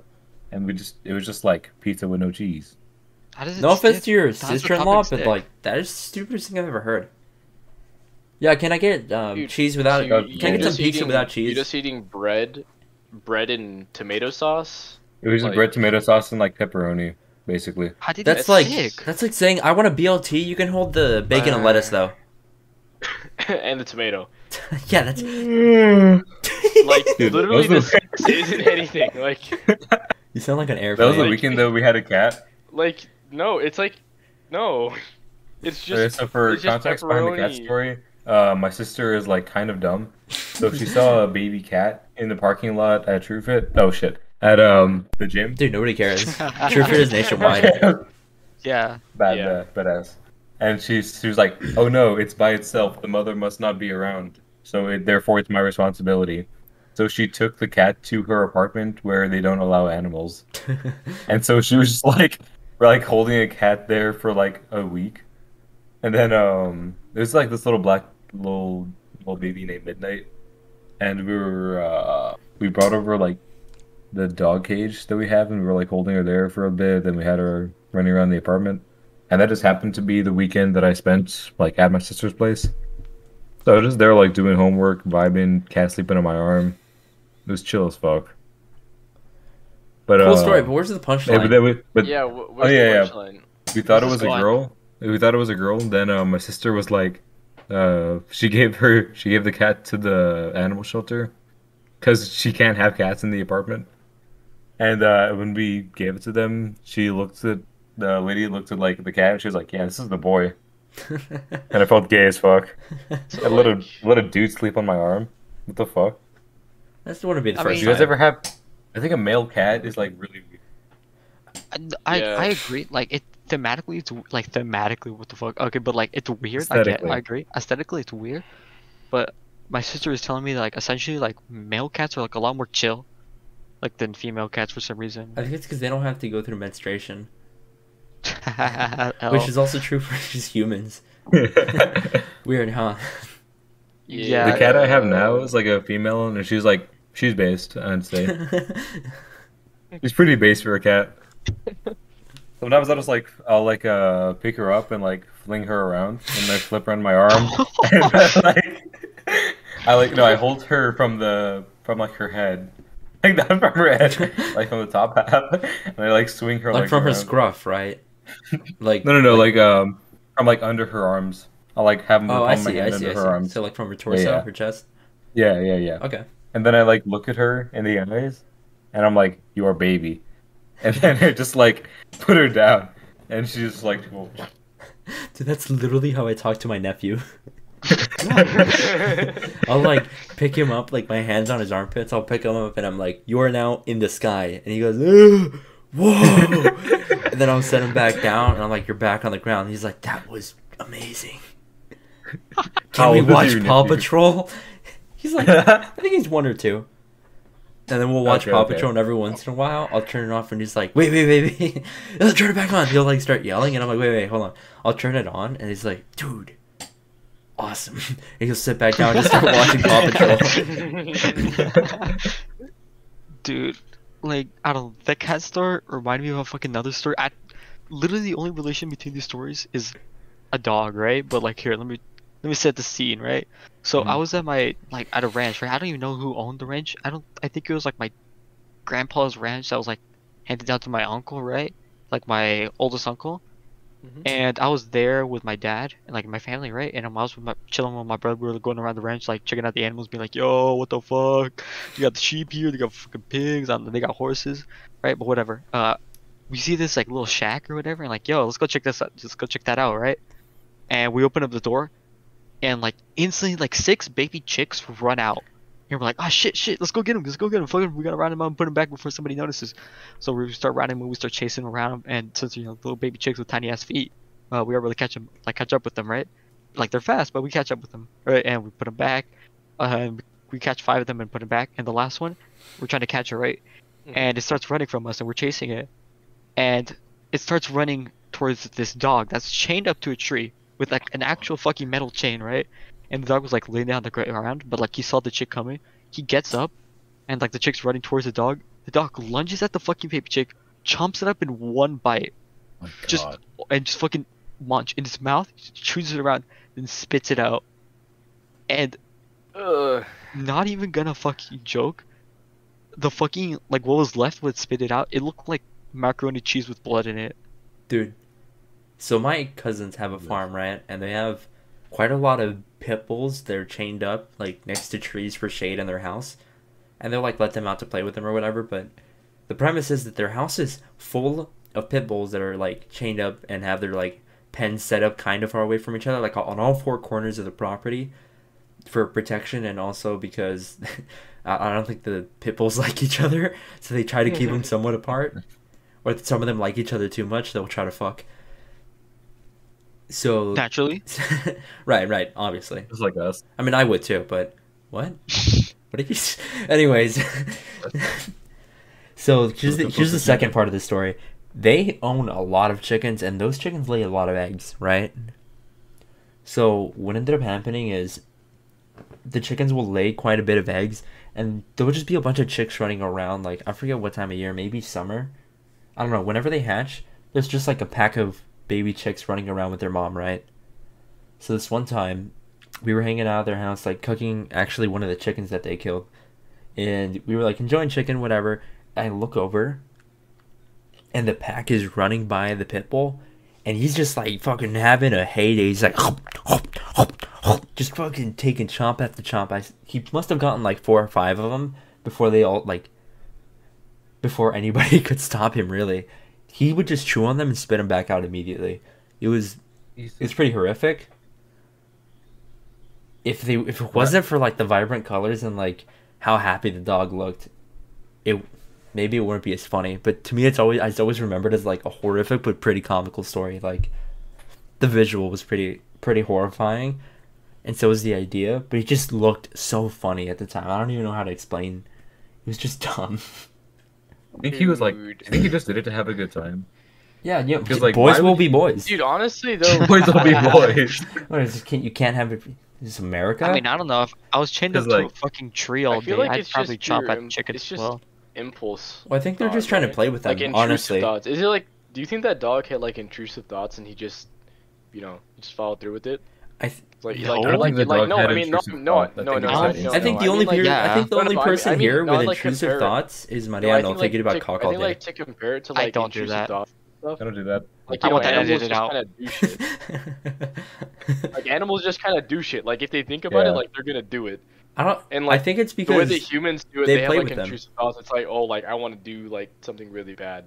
and it was just like pizza with no cheese. How does it No offense stick? to your How's the sister-in-law, topping but stick? like that is the stupidest thing I've ever heard. Yeah, can I get Dude, cheese without? you- Can I you're get some just pizza eating- without cheese? You're just eating bread and tomato sauce. It was just Like- bread, tomato sauce, and like pepperoni, basically. How did That's that like stick? that's like saying I want a BLT. You can hold the bacon and lettuce though. And the tomato. Yeah, that's Like Dude, literally, those this isn't anything. Like, you sound like an That was airplane. the Like- weekend that we had a cat. no, it's like, no, it's just. So for it's just context behind the cat pepperoni. story, my sister is like kind of dumb. So she saw a baby cat in the parking lot at TrueFit. Oh shit. At the gym. Dude, nobody cares. TrueFit is nationwide. Yeah. Yeah. Badass. And she was like, "Oh no, it's by itself. The mother must not be around. So therefore, it's my responsibility." So she took the cat to her apartment where they don't allow animals. And so she was just like, we're like holding a cat there for like a week. And then there's like this little baby named Midnight. And we brought over like the dog cage that we have, and we were like holding her there for a bit. Then we had her running around the apartment. And that just happened to be the weekend that I spent like at my sister's place. So I was just there like doing homework, vibing, cat sleeping on my arm. It was chill as fuck. But Cool story, but where's the punchline? Yeah. Where's yeah. the punchline? We thought it This was is a fun. girl. We thought it was a girl. Then my sister was like, she gave the cat to the animal shelter because she can't have cats in the apartment. And when we gave it to them, the lady looked at like the cat, and she was like, "Yeah, this is the boy." And I felt gay as fuck. So, I like, let a dude sleep on my arm. What the fuck? That's the one to be the I first mean- You guys time. ever have? I think a male cat is like really weird. I Yeah. agree. Like it thematically, it's like thematically, what the fuck? Okay, but like it's weird. Aesthetically. I agree. Aesthetically, it's weird. But my sister is telling me that, like essentially like male cats are like a lot more chill, like than female cats for some reason. I think it's because they don't have to go through menstruation, L. which is also true for just humans. Weird, huh? Yeah. The cat I have now is like a female, and she's based, I'd say. She's pretty base for a cat. Sometimes I'll pick her up and like fling her around and I flip her on my arm. And I hold her from like her head. Like not from her head, like from the top half. And I like swing her Like legs from her around. scruff, right? Like No, like from like under her arms. I'll like have them oh, on I my see, I hand see, under I her see. arms. So like from her torso, Yeah. her chest. Yeah. Okay. And then I like look at her in the eyes, and I'm like, "You're a baby," and then I just like put her down, and she's just like, "Oh." Dude, that's literally how I talk to my nephew. I'll like pick him up, like my hands on his armpits. I'll pick him up and I'm like, "You are now in the sky," and he goes, "Ugh, "Whoa!" And then I'll set him back down, and I'm like, "You're back on the ground." He's like, "That was amazing." Can How we old is watch your Paw nephew? Patrol? He's like, I think he's 1 or 2. And then we'll watch Okay, Paw okay. Patrol, and every once in a while, I'll turn it off, and he's like, wait. Let's turn it back on. He'll like start yelling, and I'm like, wait, hold on. I'll turn it on, and he's like, dude, awesome. And he'll sit back down and just start watching Paw Patrol. Dude, like, I don't know, that cat story reminded me of a fucking another story. Literally the only relation between these stories is a dog, right? But like, here, let me set the scene, right? So I was at at a ranch, right? I don't even know who owned the ranch. I think it was like my grandpa's ranch that was like handed down to my uncle, right? Like my oldest uncle. And I was there with my dad and like my family, right? And I was chilling with my brother. We were going around the ranch, like checking out the animals, being like, "Yo, what the fuck? You got the sheep here. They got fucking pigs. They got horses, right?" But whatever. We see this like little shack or whatever, and like, "Yo, let's go check this out. Just go check that out, right?" And we open up the door, and like instantly, like 6 baby chicks run out. And we're like, "Oh shit, let's go get him. Fucking, we gotta round him up and put him back before somebody notices." So we start rounding him, we start chasing around him, and since little baby chicks with tiny ass feet, we are able to catch up with them, right? Like they're fast, but we catch up with them, right? And we put them back. We catch 5 of them and put them back, and the last one, we're trying to catch it, right? And it starts running from us, and we're chasing it, and it starts running towards this dog that's chained up to a tree with like an actual fucking metal chain, right? And the dog was like laying down the ground, but like he saw the chick coming. He gets up, and like the chick's running towards the dog. The dog lunges at the fucking baby chick, chomps it up in one bite, Oh my just God. fucking munch in his mouth, chews it around, then spits it out. And not even gonna fucking joke, the fucking like what was left would spit it out. It looked like macaroni cheese with blood in it. Dude, so my cousins have a farm, right? And they have quite a lot of pit bulls. They're chained up like next to trees for shade in their house, and they'll like let them out to play with them or whatever. But the premise is that their house is full of pit bulls that are like chained up and have their like pens set up kind of far away from each other, like on all 4 corners of the property for protection, and also because I don't think the pit bulls like each other, so they try to keep them somewhat apart. Or some of them like each other too much, they'll try to fuck. So Naturally. right, obviously. Just like us. I mean, I would too, but what? What did you? Anyways, so here's the second part of the story. They own a lot of chickens, and those chickens lay a lot of eggs, right? So what ended up happening is the chickens will lay quite a bit of eggs, and there will just be a bunch of chicks running around. Like I forget what time of year, maybe summer. I don't know. Whenever they hatch, there's just like a pack of baby chicks running around with their mom, right? So this one time, we were hanging out at their house, like cooking actually one of the chickens that they killed, and we were like enjoying chicken, whatever. I look over, and the pack is running by the pit bull, and he's just like fucking having a heyday. He's like, just fucking taking chomp after chomp. He must have gotten like 4 or 5 of them before they all like. Before anybody could stop him, really. He would just chew on them and spit them back out immediately. It was pretty horrific. If it wasn't for like the vibrant colors and like how happy the dog looked, maybe it wouldn't be as funny. But to me, I always remembered as like a horrific but pretty comical story. Like the visual was pretty horrifying, and so was the idea. But it just looked so funny at the time. I don't even know how to explain. It was just dumb. I think he was like, I think he just did it to have a good time. Yeah, Because, like, boys why will would be boys. Dude, honestly though, Boys will be boys. What is this, you can't have it. This is America. I mean, I don't know, if I was chained up 'Cause, to a like, fucking tree all I feel day, like I'd it's probably just chomp your at chickens it's as just well. impulse. Well, I think they're just thought, trying to right? play with them. Like intrusive Honestly, thoughts. Is it like? Do you think that dog had like intrusive thoughts and he just, just followed through with it? Like, No. like, I don't like, think the like, dog no, had I mean, no, intrusive no, thoughts. no, I no, think no, it's no, I think the no, only I mean, like, yeah. I think the no, only no, I person mean, here no, with I like intrusive compare it. thoughts is No, I Mariano think, thinking about to, cock I all think day. like to compare it to I like don't do intrusive that. thoughts and I don't do that. like I want that animals edited just out. kind of do shit. Like animals just kind of do shit. Like if they think about it, Yeah. like they're gonna do it. I don't. And I like think it's the way because that humans do it, they they have play like with them. intrusive thoughts. It's like, oh, like I want to do like something really bad,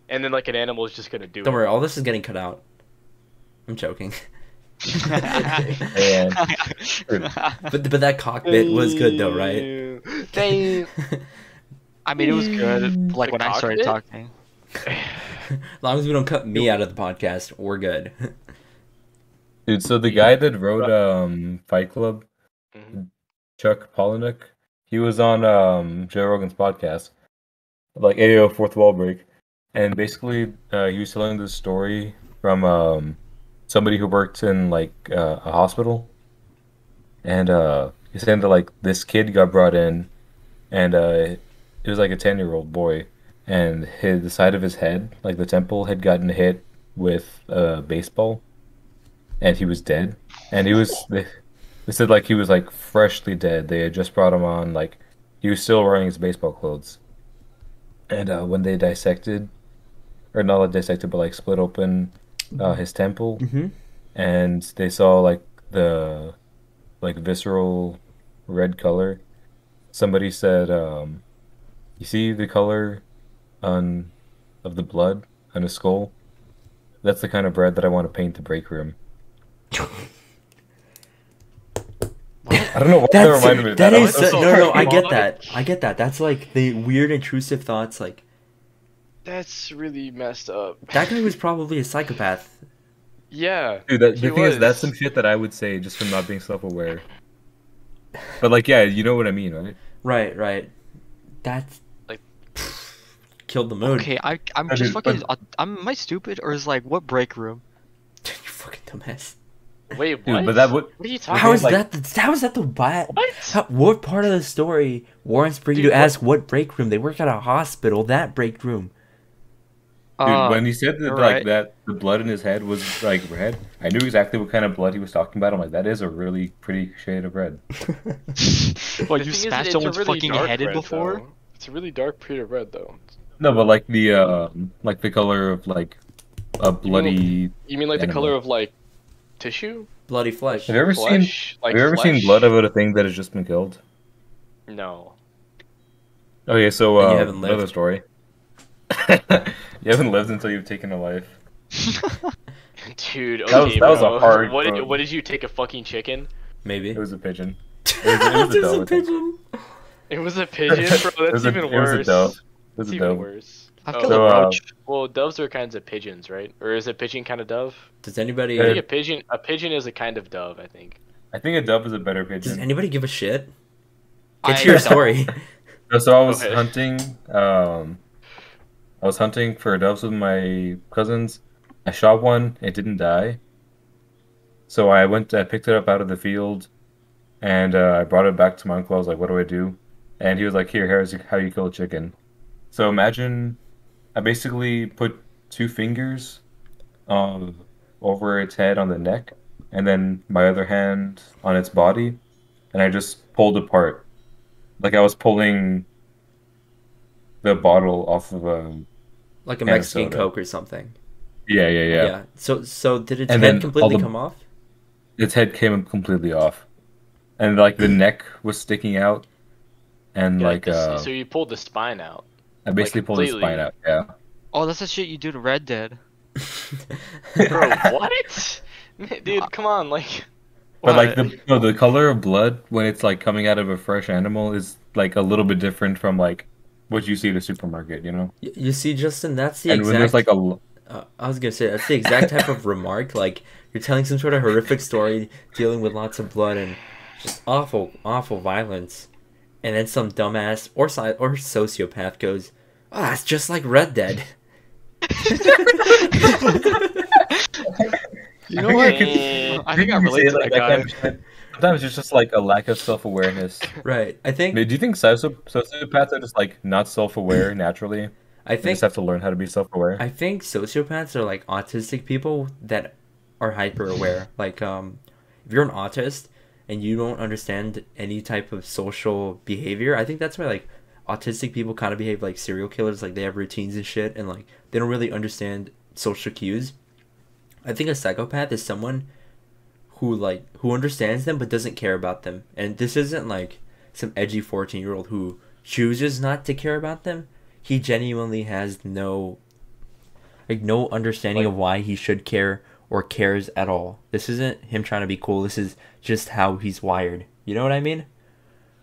and then like an animal is just gonna do don't it. worry, all this is getting cut out. I'm joking. And But that cock bit was good though, right? Damn. I mean, it was good, like The when I started cockpit? talking. As long as we don't cut me out of the podcast, we're good. dude, so the guy that wrote Fight Club, Mhm. Chuck Palahniuk, He was on Joe Rogan's podcast, like AO Fourth Wall Break, and basically he was telling this story from somebody who worked in like a hospital, and he's saying that like this kid got brought in, and it was like a 10-year-old boy, and the side of his head, like the temple, had gotten hit with a baseball, and he was dead. And they said like he was like freshly dead. They had just brought him on, like he was still wearing his baseball clothes. And when they dissected, or not like dissected, but like split open his temple, Mm-hmm. and they saw like the like visceral red color. Somebody said, "You see the color on of the blood on his skull? That's the kind of bread that I want to paint the break room." I don't know why that reminded me of that. That I is was so, so no. I sorry. get that. I get that. That's like the weird intrusive thoughts. Like That's really messed up. that guy was probably a psychopath. Yeah, Dude, the he thing is, that's was. some shit that I would say just from not being self-aware. But like, yeah, you know what I mean, right? Right. Right. That's Like- killed the mood. Okay, I'm No, just dude, fucking. but- Am I stupid or is like what break room? You fucking dumbass. Wait, Dude, what? but that would. What are you talking How about? is like- how is that the bad? What? What part of the story warrants for you Dude, to ask what break room? They work at a hospital. That break room. Dude, when he said that, you're like right. that, the blood in his head was like red. I knew exactly what kind of blood he was talking about. I'm like, that is a really pretty shade of red. What, The you thing is, smashed it's a someone's really fucking dark headed red, before? though. It's a really dark shade of red, though. No, but like the color of like a bloody. You mean like the Animal. color of like tissue? Bloody flesh. Have you ever seen? Flesh? Like Have you ever seen flesh? blood about a thing that has just been killed? No. Okay, so And you haven't another lived. story. You haven't lived until you've taken a life. Dude, okay, That was bro. a hard What did road. what did you take a fucking chicken? Maybe. It was a pigeon. It was a dove, I think. pigeon. It was a pigeon, bro. It was That's a- even it was a worse. dove. It was That's a even dove. worse. I've Oh, killed So, a roach. well, doves are kinds of pigeons, right? Or is a pigeon kind of dove? Does anybody I Yeah. think a pigeon is a kind of dove, I think. I think a dove is a better does pigeon. anybody give a shit? I Get to your don't. story. No, so I was Go ahead. hunting. I was hunting for doves with my cousins. I shot one. It didn't die. So I picked it up out of the field, and I brought it back to my uncle. I was like, "What do I do?" And he was like, here's how you kill a chicken." So imagine, I basically put 2 fingers, over its head on the neck, and then my other hand on its body, and I just pulled apart, like I was pulling the bottle off of a. Like a Can of Mexican soda. Coke or something. Yeah. So did its And head then completely all the- come off? Its head came completely off, and like the neck was sticking out, and Yeah, like so you pulled the spine out. I basically pulled his spine completely. out. Yeah. Oh, that's the shit you do to Red Dead. Bro, what? Dude, come on, like But like What? the color of blood when it's like coming out of a fresh animal is like a little bit different from like what you see at a supermarket, you know. You see, Justin, that's the And when there's exact. like I was gonna say that's the exact type of remark. Like you're telling some sort of horrific story, dealing with lots of blood and just awful, awful violence, and then some dumbass or sociopath goes, "Ah, it's just like Red Dead." You know what? Eh, I think I relate to that guy. Sometimes it's just like a lack of self-awareness. Right. I I think. mean, do you think sociopaths are just like not self-aware naturally? I They think. just have to learn how to be self-aware. I think sociopaths are like autistic people that are hyper aware. Like, if you're an autist and you don't understand any type of social behavior, I think that's why like autistic people kind of behave like serial killers. Like they have routines and shit, and like they don't really understand social cues. I think a psychopath is someone who understands them but doesn't care about them. And this isn't like some edgy 14-year-old who chooses not to care about them. He genuinely has no understanding of why he should care or cares at all. This isn't him trying to be cool. This is just how he's wired. You know what I mean?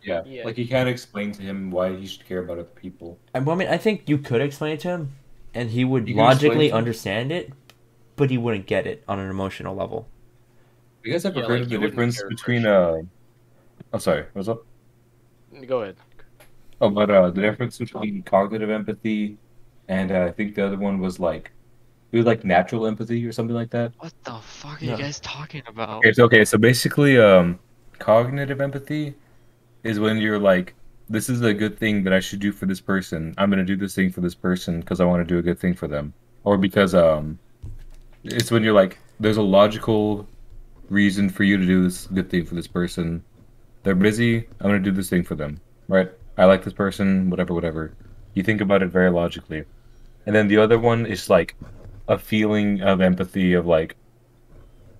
Yeah. Yeah. Like you can't explain to him why he should care about other people. I mean, I think you could explain it to him, and he would You can explain logically to him. understand it, but he wouldn't get it on an emotional level. You guys ever Yeah, heard like, of you the wouldn't difference care for between sure. I'm sorry, what's up? Go ahead. Oh, but the difference between cognitive empathy and I think the other one was like it was like natural empathy or something like that. What the fuck are you No. guys talking about? Okay, so basically, cognitive empathy is when you're like, this is a good thing that I should do for this person. I'm gonna do this thing for this person because I want to do a good thing for them, or because it's when you're like, there's a logical reason for you to do this good thing for this person. They're busy. I'm gonna do this thing for them, right? I like this person, whatever, whatever. You think about it very logically, and then the other one is like a feeling of empathy of like,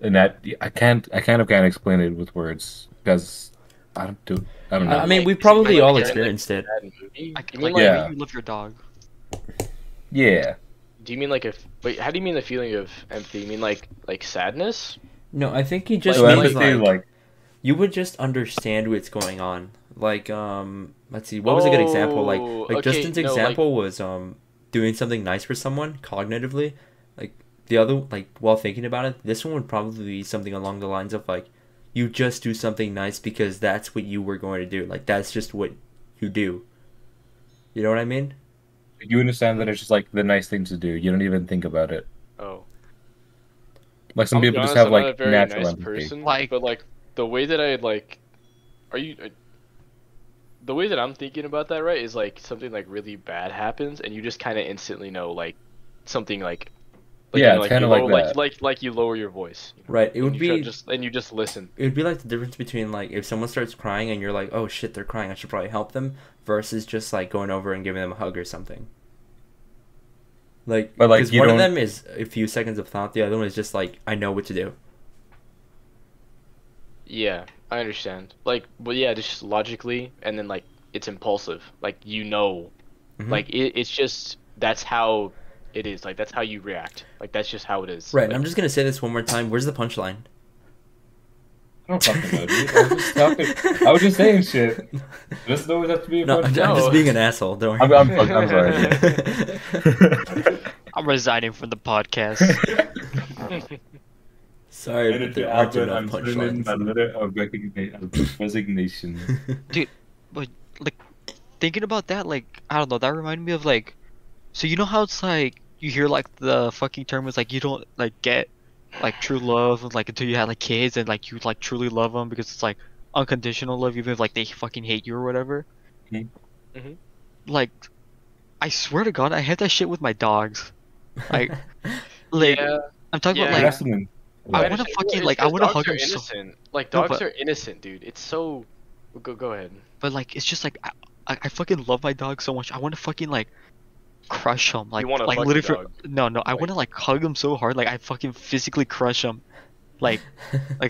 and that I kind of can't explain it with words because I don't I know. mean, we've Is it probably like all during, experienced it. bad movie? Like, You mean like like? Yeah. when you love your dog. Yeah. Do you mean like if? Wait, how do you mean the feeling of empathy? You mean like sadness? No, I think he just So means empathy, like you would just understand what's going on. Like, let's see, what was a good example? Like, Oh, like okay, Justin's no, like- example was doing something nice for someone cognitively. Like the other, like while thinking about it, this one would probably be something along the lines of like, you just do something nice because that's what you were going to do. Like that's just what you do. You know what I mean? you understand that it's just like the nice thing to do. You don't even think about it. Oh. Like some I'll be people just honest, have I'm not a like very natural nice empathy. person, Like- but like the way that I like, are you? The way that I'm thinking about that, right, is like something like really bad happens, and you just kind of instantly know like something like Yeah, you know, it's like kinda you like lower, that. like you lower your voice. Right. It And would you try be just and you just listen. it would be like the difference between like if someone starts crying and you're like, oh shit, they're crying, I should probably help them, versus just like going over and giving them a hug or something. Like, But, like, because you one of don't- them is a few seconds of thought, the other one is just like, I know what to do. Yeah, I understand. Like, well, yeah, just logically, and then like it's impulsive. Like you know, Mhm. like it's just that's how it is. Like that's how you react. Like that's just how it is. Right. And Like, I'm just gonna say this one more time. Where's the punchline? I don't fucking know, dude. I was just talking. I was just saying shit. Doesn't always have to be a No, fun I'm No. just being an asshole. Don't worry. I'm sorry. I'm resigning from the podcast. Sorry, And but it's there aren't Albert, enough I'm sending in my punchlines. letter of resignation. But like thinking about that, like I don't know, that reminded me of like, so you know how it's like you hear like the fucking term is like you don't like get like true love like until you have like kids and like you like truly love them because it's like unconditional love even if like they fucking hate you or whatever. Mhm. Mhm. Like, I swear to God, I had that shit with my dogs. Like, like yeah, I'm talking Yeah. about What like else in them? I What? wanna understand. fucking, Well, like, it's I 'cause wanna dogs hug are 'em so- innocent. Like No, dogs but- are innocent, dude. It's so. Go ahead. but like it's just like I fucking love my dog so much. I want to fucking like crush him. Like wanna like fuck literally your dog? no, I Like- want to like hug him so hard like I fucking physically crush him. Like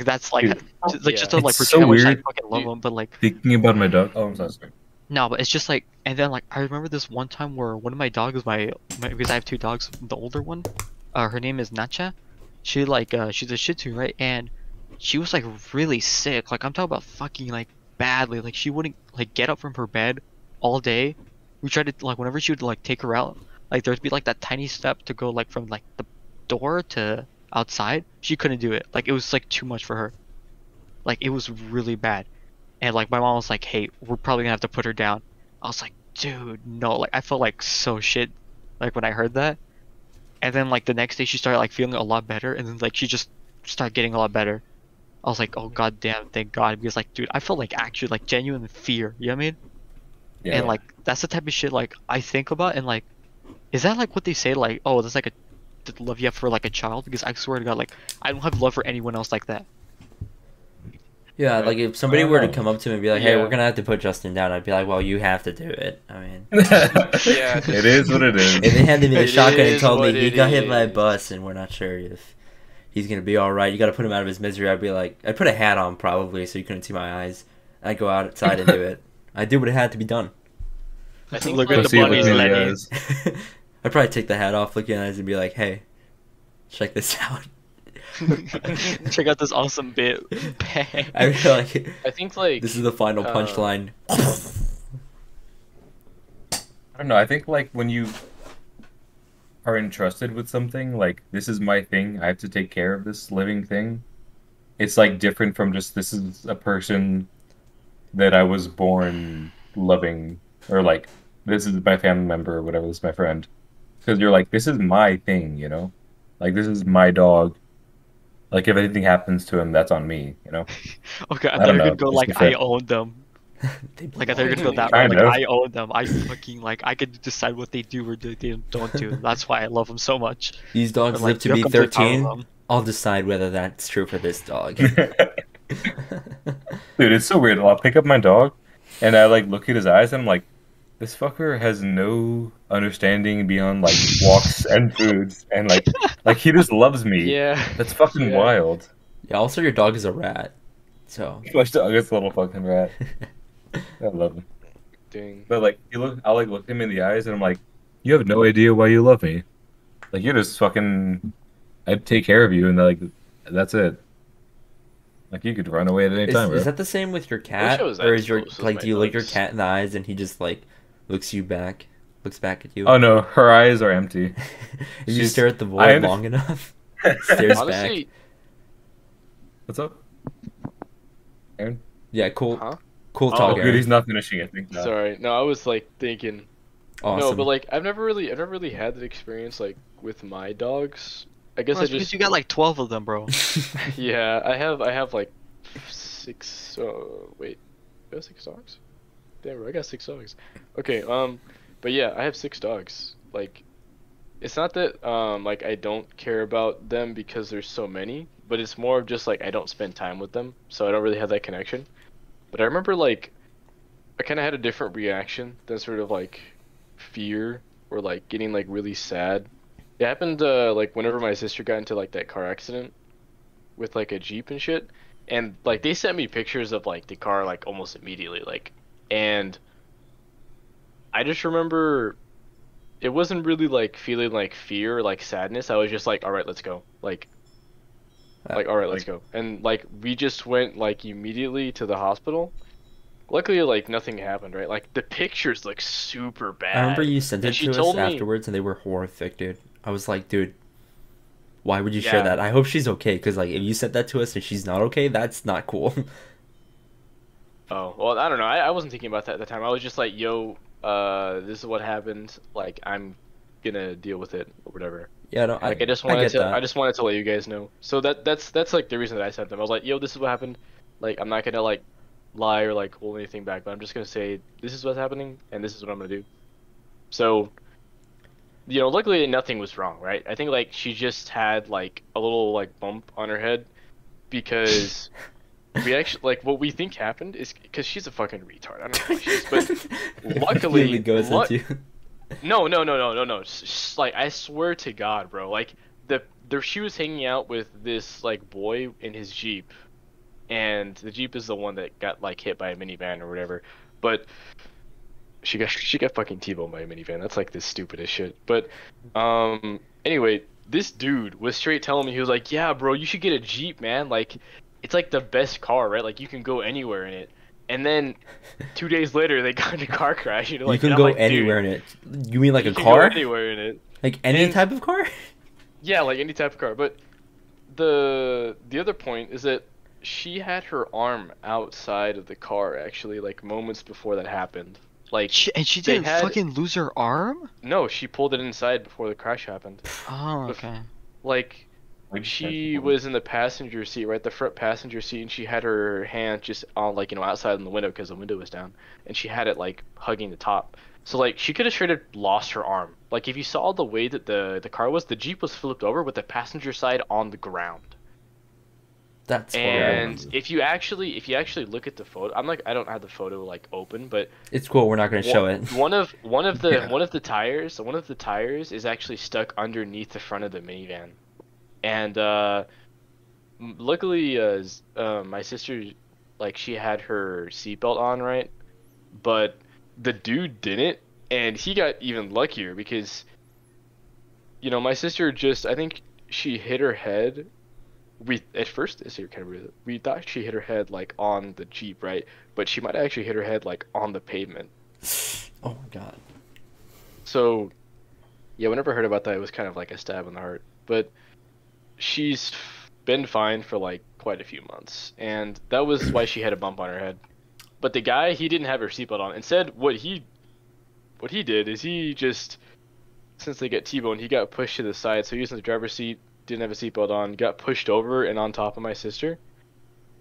that's like Dude, just to like it's portray so how much I weird. fucking love Dude. him, but like Thinking about my dog. Oh, I'm so sorry. no, but it's just like and then like I remember this one time where one of my dogs my because I have two dogs, the older one, her name is Nacha. She like she's a Shih Tzu, right? And she was like really sick. Like I'm talking about fucking like badly. Like she wouldn't like get up from her bed all day. We tried to like whenever she would like take her out, like there'd be like that tiny step to go like from like the door to outside. She couldn't do it. Like it was like too much for her. Like it was really bad. And like my mom was like, "Hey, we're probably gonna have to put her down." I was like, "Dude, no!" Like I felt like so shit, like when I heard that. And then like the next day she started like feeling a lot better, and then like she just started getting a lot better. I was like, "Oh god damn, thank God!" Because like, dude, I felt like actually like genuine fear. You know what I mean? Yeah. And like that's the type of shit like I think about, and like, is that like what they say? Like, oh, that's like the love you have for like a child? Because I swear to God, like I don't have love for anyone else like that. Yeah, like if somebody don't were to know. come up to me and be like, "Hey, Yeah. we're gonna have to put Justin down," I'd be like, "Well, you have to do it." I mean, Yeah. It is what it is. if they handed me the It shotgun and is told me what he it got hit by a is. bus and we're not sure if he's gonna be all right, you got to put him out of his misery, I'd be like, I'd put a hat on probably so you couldn't see my eyes. I'd go outside and do it. I did what had to be done. I think Look like, at Go the see it bunnies, with the Lenny. eyes. I'd probably take the hat off, look in the eyes, and be like, "Hey, check this out." Check out this awesome bit. Bang. I feel like I think like this is the final punchline. I don't know. I think like when you are entrusted with something, like this is my thing. I have to take care of this living thing. It's like different from just this is a person that I was born loving or like this is my family member or whatever, this is my friend. Because you're like, this is my thing, you know? Like this is my dog. Like if anything happens to him, that's on me, you know? Okay, I I thought don't you were know. gonna go It's like I different. own them. They Like I thought you were belong gonna go to that me. route. Kind Like of. I own them. I fucking like I could decide what they do or they don't do. That's why I love them so much. These And dogs live like to you have be complete power of 13. them. I'll decide whether that's true for this dog. Dude, it's so weird. I'll pick up my dog and I like look at his eyes and I'm like, this fucker has no understanding beyond like walks and foods and like he just loves me. Yeah, That's fucking yeah. wild. Yeah, also your dog is a rat. So My dog is a little fucking rat. I love him. Dang. But like I'll like look him in the eyes and I'm like, you have no idea why you love me. Like you're just fucking I take care of you and like that's it. Like you could run away at any time, is bro. that the same with your I wish I cat? was Or as is your close as like my do you look your dogs. cat in the eyes and he just like looks back at you? Oh no, her eyes are empty. If you She's stare at the I void under- long enough, it stares back. Honestly, What's up? Aaron? Yeah, cool huh? cool Oh, talk, Oh, good, Aaron. he's not finishing it. Thank God. Sorry. No, I was like thinking. No, Awesome. but like I've never really had that experience like with my dogs. I guess Well, I it's because just you got like 12 of them, bro. yeah, I have like 6 wait. I got 6 dogs? Damn, bro, I got 6 dogs. Okay, but yeah, I have 6 dogs. Like it's not that like I don't care about them because there's so many, but it's more of just like I don't spend time with them, so I don't really have that connection. But I remember like I kind of had a different reaction than sort of like fear or like getting like really sad. It happened like whenever my sister got into like that car accident with like a Jeep and shit. And like they sent me pictures of like the car like almost immediately like and I just remember it wasn't really like feeling like fear or like sadness. I was just like, all right, let's go. Like all right, let's go. And like we just went like immediately to the hospital. Luckily, like nothing happened, right? Like the pictures look super bad. I remember you sent And it she to us told me, afterwards and they were horrific, dude. I was like, dude, why would you share Yeah. that? I hope she's okay, because like if you sent that to us and she's not okay, that's not cool. oh, well, I don't know. I wasn't thinking about that at the time. I was just like, yo, this is what happened. Like I'm gonna deal with it or whatever. Yeah, no, Like I just I wanted get to, that. I just wanted to let you guys know. So that's like the reason that I sent them. I was like, yo, this is what happened. Like I'm not gonna like lie or like hold anything back, but I'm just gonna say this is what's happening and this is what I'm gonna do. So, you know, luckily nothing was wrong, right? I think like she just had like a little like bump on her head because we actually like what we think happened is because she's a fucking retard. I don't know who she is, but It luckily, really goes lu- into no. Like I swear to God, bro. Like she was hanging out with this like boy in his Jeep, and the Jeep is the one that got like hit by a minivan or whatever. But she got fucking T-boned by a minivan. That's like the stupidest shit. But anyway, this dude was straight telling me he was like, yeah, bro, you should get a Jeep, man. Like it's like the best car, right? Like you can go anywhere in it. And then 2 days later, they got in a car crash. You know, you like can and I'm go like, dude, anywhere in it. You mean like you a can car? go anywhere in it. Like any And- type of car? Yeah, like any type of car. But the other point is that she had her arm outside of the car actually, like moments before that happened. Like And she they didn't had- fucking lose her arm? no, she pulled it inside before the crash happened. Oh, Bef- okay. Like Like, she was in the passenger seat, right, the front passenger seat, and she had her hand just on like outside in the window because the window was down, and she had it like hugging the top. So like she could have straight up lost her arm. Like if you saw the way that the car was, the Jeep was flipped over with the passenger side on the ground. That's And horrible. if you actually look at the photo, I don't have the photo like open, but It's cool. We're not gonna show it. one of the Yeah. one of the tires is actually stuck underneath the front of the minivan. And luckily my sister, like, she had her seatbelt on, right? But the dude didn't, and he got even luckier because my sister just, I think she hit her head. We at first we thought she hit her head like on the Jeep, right? But she might have actually hit her head like on the pavement. Oh my god. So yeah, whenever I heard about that, it was kind of like a stab in the heart. But she's been fine for like quite a few months, and that was why she had a bump on her head. But the guy, he didn't have her seatbelt on. Instead, what he did is he just, since they get T-boned, he got pushed to the side. So he was in the driver's seat, didn't have a seatbelt on, got pushed over and on top of my sister,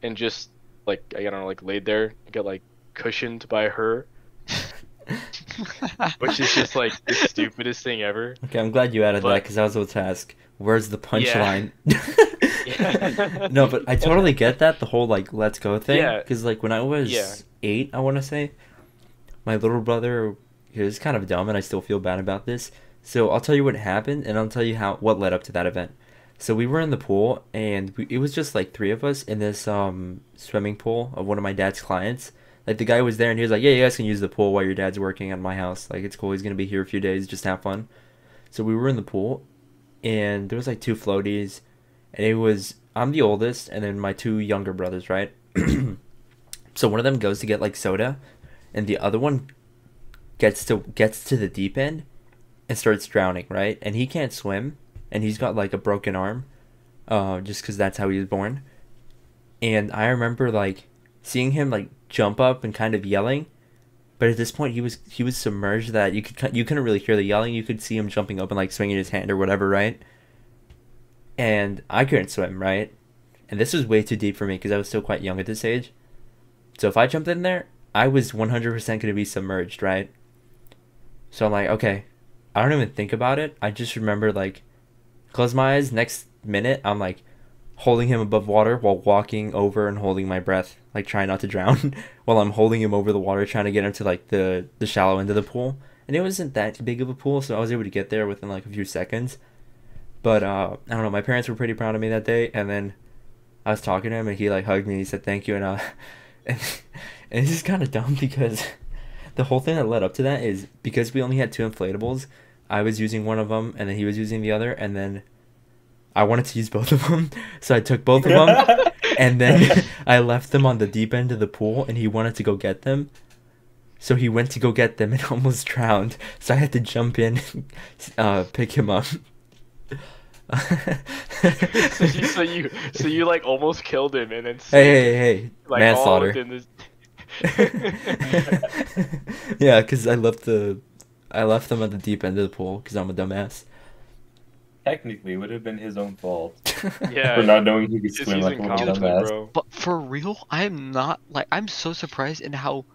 and just like I don't know, like laid there, got like cushioned by her, which is just like the stupidest thing ever. Okay, I'm glad you added that But- because I was about to ask, where's the punchline? Yeah. No, but I totally get that, the whole like let's go thing. Yeah. Because like when I was Yeah. 8, I want to say, my little brother, he was kind of dumb, and I still feel bad about this. So I'll tell you what happened, and I'll tell you what led up to that event. So we were in the pool, and it was just like 3 of us in this swimming pool of one of my dad's clients. Like the guy was there, and he was like, "Yeah, you guys can use the pool while your dad's working at my house. Like it's cool. He's gonna be here a few days. Just have fun." So we were in the pool, and there was like 2 floaties, and I'm the oldest, and then my 2 younger brothers, right? So one of them goes to get like soda, and the other one gets to the deep end and starts drowning, right? And he can't swim, and he's got like a broken arm, just because that's how he was born. And I remember like seeing him like jump up and kind of yelling, but at this point he was submerged that you couldn't really hear the yelling. You could see him jumping up and like swinging his hand or whatever, right? And I couldn't swim, right? And this was way too deep for me because I was still quite young at this age. So if I jumped in there, I was 100% going to be submerged, right? So I'm like, okay, I don't even think about it. I just remember like, close my eyes. Next minute, I'm like holding him above water while walking over and holding my breath, like trying not to drown while I'm holding him over the water, trying to get him to like the shallow end of the pool. And it wasn't that big of a pool, so I was able to get there within like a few seconds. But I don't know, my parents were pretty proud of me that day, and then I was talking to him, and he like hugged me, and he said thank you, and and, and this is kind of dumb because the whole thing that led up to that is because we only had 2 inflatables, I was using one of them, and then he was using the other, and then I wanted to use both of them, so I took both of them, and then I left them on the deep end of the pool, and he wanted to go get them. So he went to go get them and almost drowned, so I had to jump in and pick him up. so you like almost killed him and then Hey, like manslaughter. all within Yeah, because I left them at the deep end of the pool because I'm a dumbass. Technically, it would have been his own fault Yeah, for not knowing he could just swim he's like a little incompetent, dumbass. bro. But for real, I'm not like I'm so surprised in how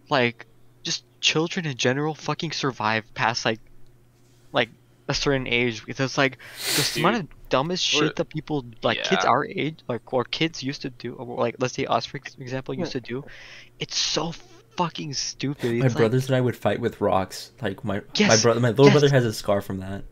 like just children in general fucking survive past like a certain age because like the amount of dumbest we're- shit that people like kids yeah. our age like or kids used to do or like let's say us for example used to do, it's so fucking stupid. My It's like, brothers and I would fight with rocks. Like my Yes, little yes. brother has a scar from that.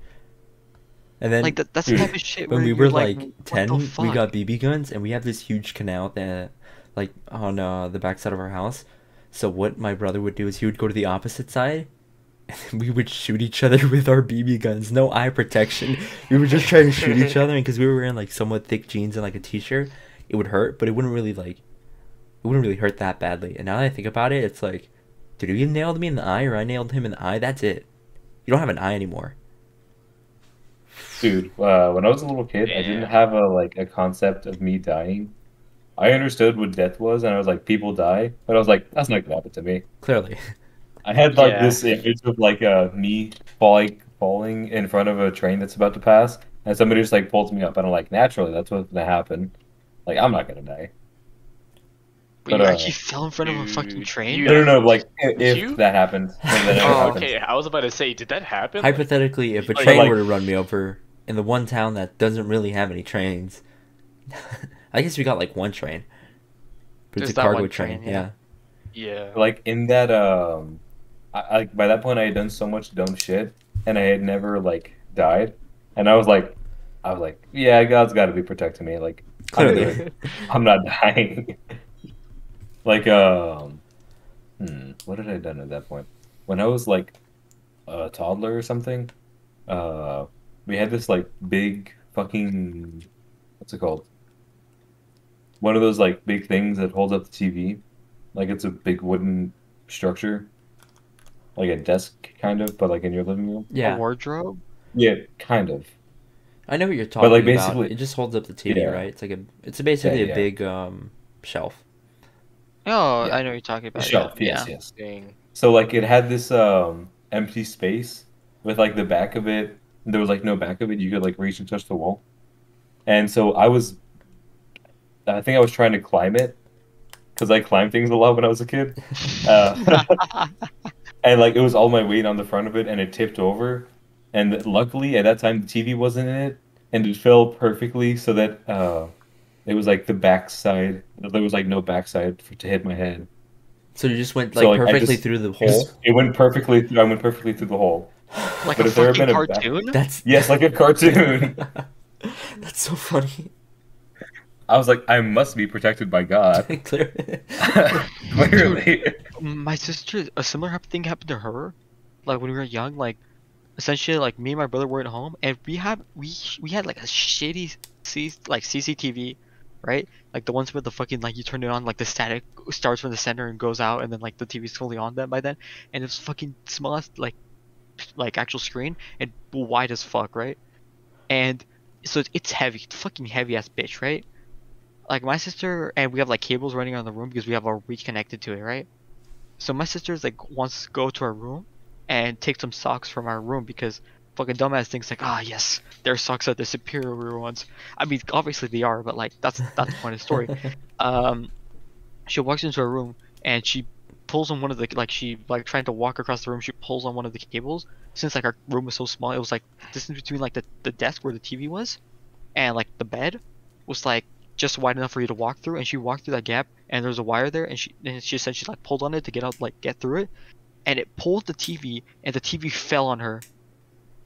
And then like that's the type of shit when where we you're were like, like what 10, the we fuck? got BB guns, and we have this huge canal that like on the backside of our house. So what my brother would do is he would go to the opposite side, and we would shoot each other with our BB guns. No eye protection. We would just try to shoot each other, and because we were wearing like somewhat thick jeans and like a t-shirt, it would hurt, but it wouldn't really hurt that badly. And now that I think about it, it's like, dude, if he nailed me in the eye or I nailed him in the eye, that's it. You don't have an eye anymore. Dude, when I was a little kid, I didn't Yeah. have a concept of me dying. I understood what death was, and I was like, people die, but I was like, that's not gonna happen to me. Clearly. I had like Yeah. this image of like me falling in front of a train that's about to pass, and somebody just like pulls me up, and I'm like, naturally, that's what's gonna happen. Like, I'm not gonna die. But you but, actually fell in front of a fucking dude, train. you- No, like if You- that happens, if that ever Oh, happens. okay. I was about to say, did that happen? Hypothetically, if a Like- train like- were to run me over in the one town that doesn't really have any trains, I guess we got like one train. But it's There's a that cargo one train, train, yeah. Yeah. Like in that I by that point I had done so much dumb shit, and I had never like died, and I was like, yeah, God's got to be protecting me. Like, I'm Clearly. good. I'm not dying. Like what had I done at that point? When I was like a toddler or something, we had this like big fucking, what's it called? One of those like big things that holds up the TV. Like it's a big wooden structure. Like a desk kind of, but like in your living room. A Yeah. wardrobe. Yeah, kind of. I know what you're talking like, about. basically- It just holds up the TV, Yeah. right? It's basically Yeah, a yeah. big shelf. Oh, Yeah. I know what you're talking The about. shelf, Yeah. yes. Dang. So like it had this empty space with like the back of it. There was like no back of it. You could like reach and touch the wall. And so I think I was trying to climb it because I climbed things a lot when I was a kid. Uh, and like it was all my weight on the front of it, and it tipped over. And luckily at that time the TV wasn't in it, and it fell perfectly so that it was like the backside. There was like no backside to hit my head. So you just went So like like I perfectly just through the hole. it went perfectly through. I went perfectly through the hole. Like But a if there had fucking been a back- cartoon? That's Yes, like a cartoon. That's so funny. I was like, I must be protected by God. Clearly. Clearly. My sister, a similar thing happened to her. Like when we were young, like essentially, like me and my brother were at home, and we had like a shitty CCTV, right? Like the ones with the fucking like you turn it on, like the static starts from the center and goes out, and then like the TV's fully on then by then, and it's fucking smallest like actual screen and wide as fuck, right? And so it's heavy, fucking heavy ass bitch, right? Like my sister and we have like cables running around the room because we have our reach connected to it, right? So my sister's like wants to go to our room and take some socks from our room because fucking dumbass thinks like, ah yes, their socks are the superior ones. I mean obviously they are, but like that's the point of the story. She walks into her room and she pulls on one of the like she like trying to walk across the room, she pulls on one of the cables. Since like our room was so small, it was like distance between like the desk where the TV was and like the bed was like just wide enough for you to walk through, and she walked through that gap and there's a wire there, and she said she like pulled on it to get out, like get through it, and it pulled the TV and the TV fell on her.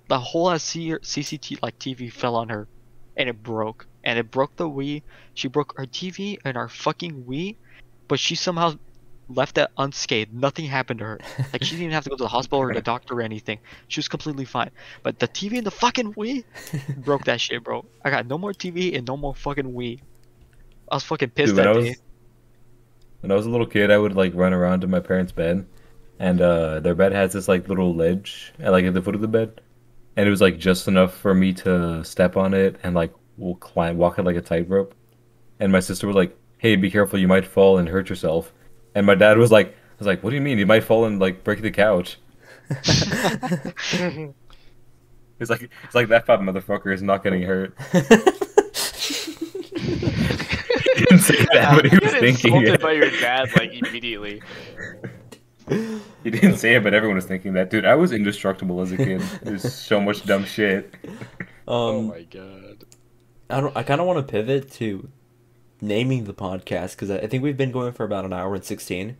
The whole CCT like TV fell on her and it broke, and it broke the Wii. She broke our TV and our fucking Wii, but she somehow left that unscathed. Nothing happened to her. Like she didn't even have to go to the hospital or the doctor or anything. She was completely fine. But the TV and the fucking Wii broke that shit, bro. I got no more TV and no more fucking Wii. I was fucking pissed Dude, that day. when I was a little kid, I would like run around to my parents' bed, and their bed has this like little ledge at the foot of the bed, and it was like just enough for me to step on it and like walk it like a tightrope. And my sister was like, "Hey, be careful, you might fall and hurt yourself." And my dad was like, "What do you mean? You might fall and like break the couch." It's like that fat motherfucker is not getting hurt. He didn't say that, but he You was get thinking insulted it. by your dad like immediately. He didn't say it, but everyone was thinking that. Dude, I was indestructible as a kid. There's so much dumb shit. Oh Um, my god. I kind of want to pivot to naming the podcast because I think we've been going for about an hour and 16.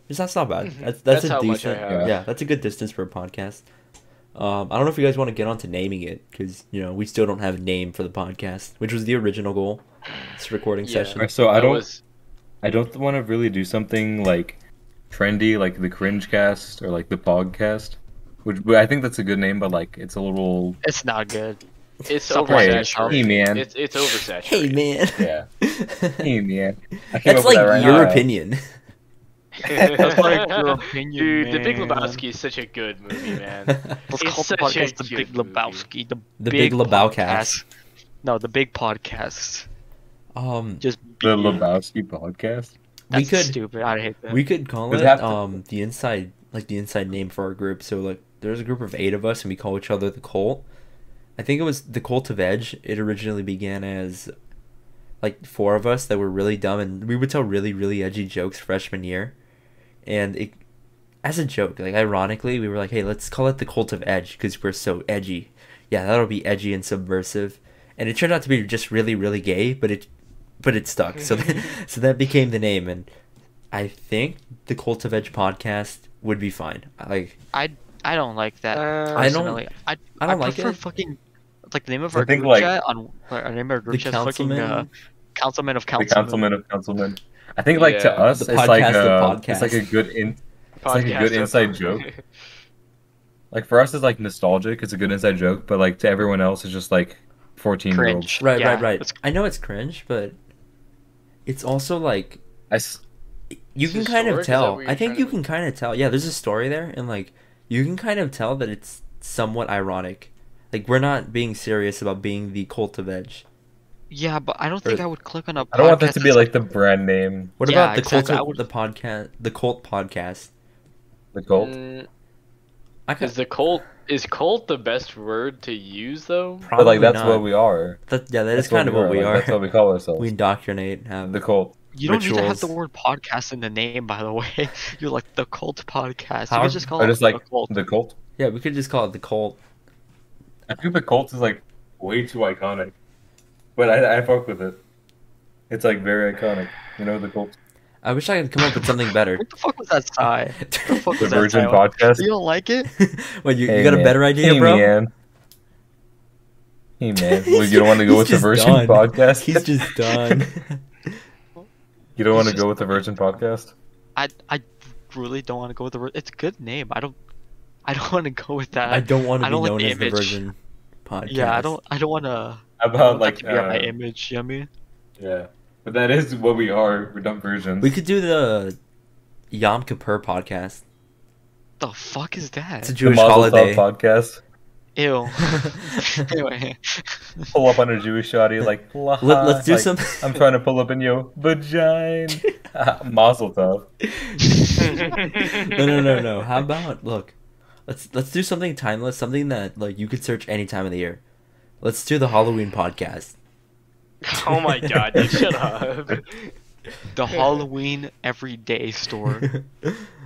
That's not bad. That's That's a how much I decent. have. Yeah, that's a good distance for a podcast. I don't know if you guys want to get on to naming it because we still don't have a name for the podcast, which was the original goal. This recording Yeah. session. Alright, so That was I don't want to really do something like trendy, like the cringe cast or like the podcast. But I think that's a good name, but like it's a little It's not good. it's Stop playing oversaturated. Hey, man. It's oversaturated. Hey man. yeah. Hey man, I came That's up with that like right your now. opinion. That's like your opinion, Dude, The Big man. Lebowski is such a good movie, man. Let's It's call the such a podcast The cute Big movie. Lebowski. The Big Lebowcast. Podcast. No, The Big Podcast. Just The B. Lebowski podcast. we That's could stupid. I hate that. we could call Does it it have to- the inside name for our group. So like there's a group of 8 of us and we call each other the Cult. I think it was the Cult of Edge. It originally began as like 4 of us that were really dumb and we would tell really really edgy jokes freshman year. And it as a joke, like ironically, we were like, "Hey, let's call it the Cult of Edge because we're so edgy." Yeah, that'll be edgy and subversive. And it turned out to be just really really gay, but it stuck. So so that became the name, and I think the Cult of Edge podcast would be fine. Like I don't like that. I don't- Personally. I don't like prefer it. fucking like the name of I our think, group like, chat on our name of our group the chat is fucking councilman. Councilman of The Councilmen. councilman of councilmen. I think like to Yeah. us, The it's like podcast of it's like a podcasts. good it's like a good Podcast inside of- joke. Like for us, it's like nostalgic. It's a good inside joke, but like to everyone else, it's just like 14-year-olds. Cringe. right, Yeah, right. it's- I know it's cringe, but it's also like I s- you It's can kind of historic? Is that tell. what I you're think trying you to- can kind of tell. Yeah, there's a story there, and like you can kind of tell that it's somewhat ironic. Like we're not being serious about being the Cult of Edge. Yeah, but I don't think Or- I would click on a podcast. I don't want that to be that's like the brand name. What Yeah, about the exactly, I cult? would- The podcast. The cult podcast. The cult. I could, Is cult the best word to use though? But probably like that's not. what we are. That is That's kind of what we like, are. That's what we call ourselves. We indoctrinate. Have The cult. You don't need to have the rituals. word podcast in the name, by the way. You're like the cult podcast. You How- could just call Or it just like the cult. the cult. Yeah, we could just call it the cult. I think the cult is like way too iconic, but I fuck with it. It's like very iconic. You know the cult. I wish I could come up with something better. What the fuck was that sigh? What the fuck The was that Virgin sigh? Podcast. You don't like it? Wait, you Hey, got a man. better idea, Hey, bro? Man. Hey man, well, you don't want to go He's with the just Virgin done. Podcast? He's just done. You don't want to He's go just with the Virgin Podcast? I really don't want to go with the word. It's a good name. I don't want to go with that. I don't want to I be don't like known the as the image. Virgin Podcast. Yeah, I don't want to. How about like to be on my image. You know what I mean? yeah, but that is what we are. We're dumb virgins. We could do the Yom Kippur podcast. The fuck is that? It's a the Jewish Mazel holiday. Tov podcast. Ew. Anyway. Pull up on a Jewish shawty like. Let's do like, some. I'm trying to pull up in your vagina. Mazel Tov. No. How about look? Let's do something timeless, something that like you could search any time of the year. Let's do the Halloween podcast. Oh my god, dude, shut up. The Halloween everyday store.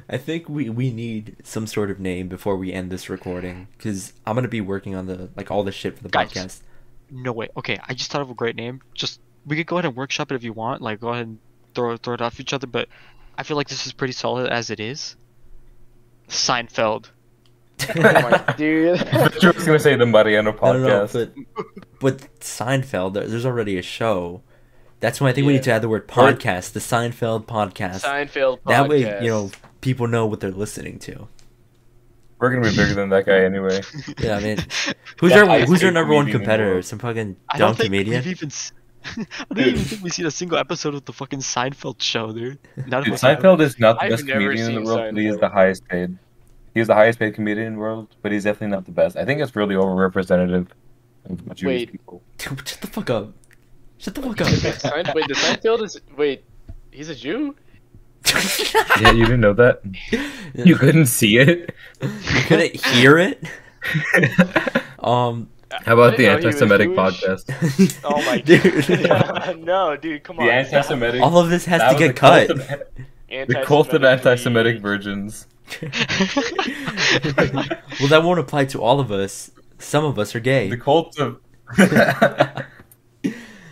I think we need some sort of name before we end this recording because I'm gonna be working on the like all the shit for the Guys. podcast. No way. Okay, I just thought of a great name. Just we could go ahead and workshop it if you want. Like go ahead and throw it off each other. But I feel like this is pretty solid as it is. Seinfeld. Oh my dude. I was gonna say the Mariano I don't know, podcast. but Seinfeld, there's already a show. That's why I think we Yeah. need to add the word podcast, the Seinfeld podcast. Seinfeld podcast. That way, people know what they're listening to. We're gonna be bigger than that guy anyway. Yeah, I mean, who's The our highest who's our paid number one comedian in the competitor? world. Some fucking I dumb don't think comedian. we've even. I don't even think we've seen a single episode of the fucking Seinfeld show, dude. None Dude, of us have. Seinfeld is not the I've best never comedian in the seen world, but he is Seinfeld. the highest paid. He's the highest paid comedian in the world, but he's definitely not the best. I think it's really overrepresentative of Jewish Wait. people. Dude, shut the fuck up. Shut the fuck up. Wait, the Seinfeld is he's a Jew? Yeah, you didn't know that? You couldn't see it? You couldn't hear it. How I about the didn't know he was anti-Semitic Jewish. podcast? Oh my Dude. god. No, dude, come on. The anti-Semitic. All of this has that to was get the cult cut. of- The cult of anti-Semitic virgins. Well, that won't apply to all of us. Some of us are gay. The cult of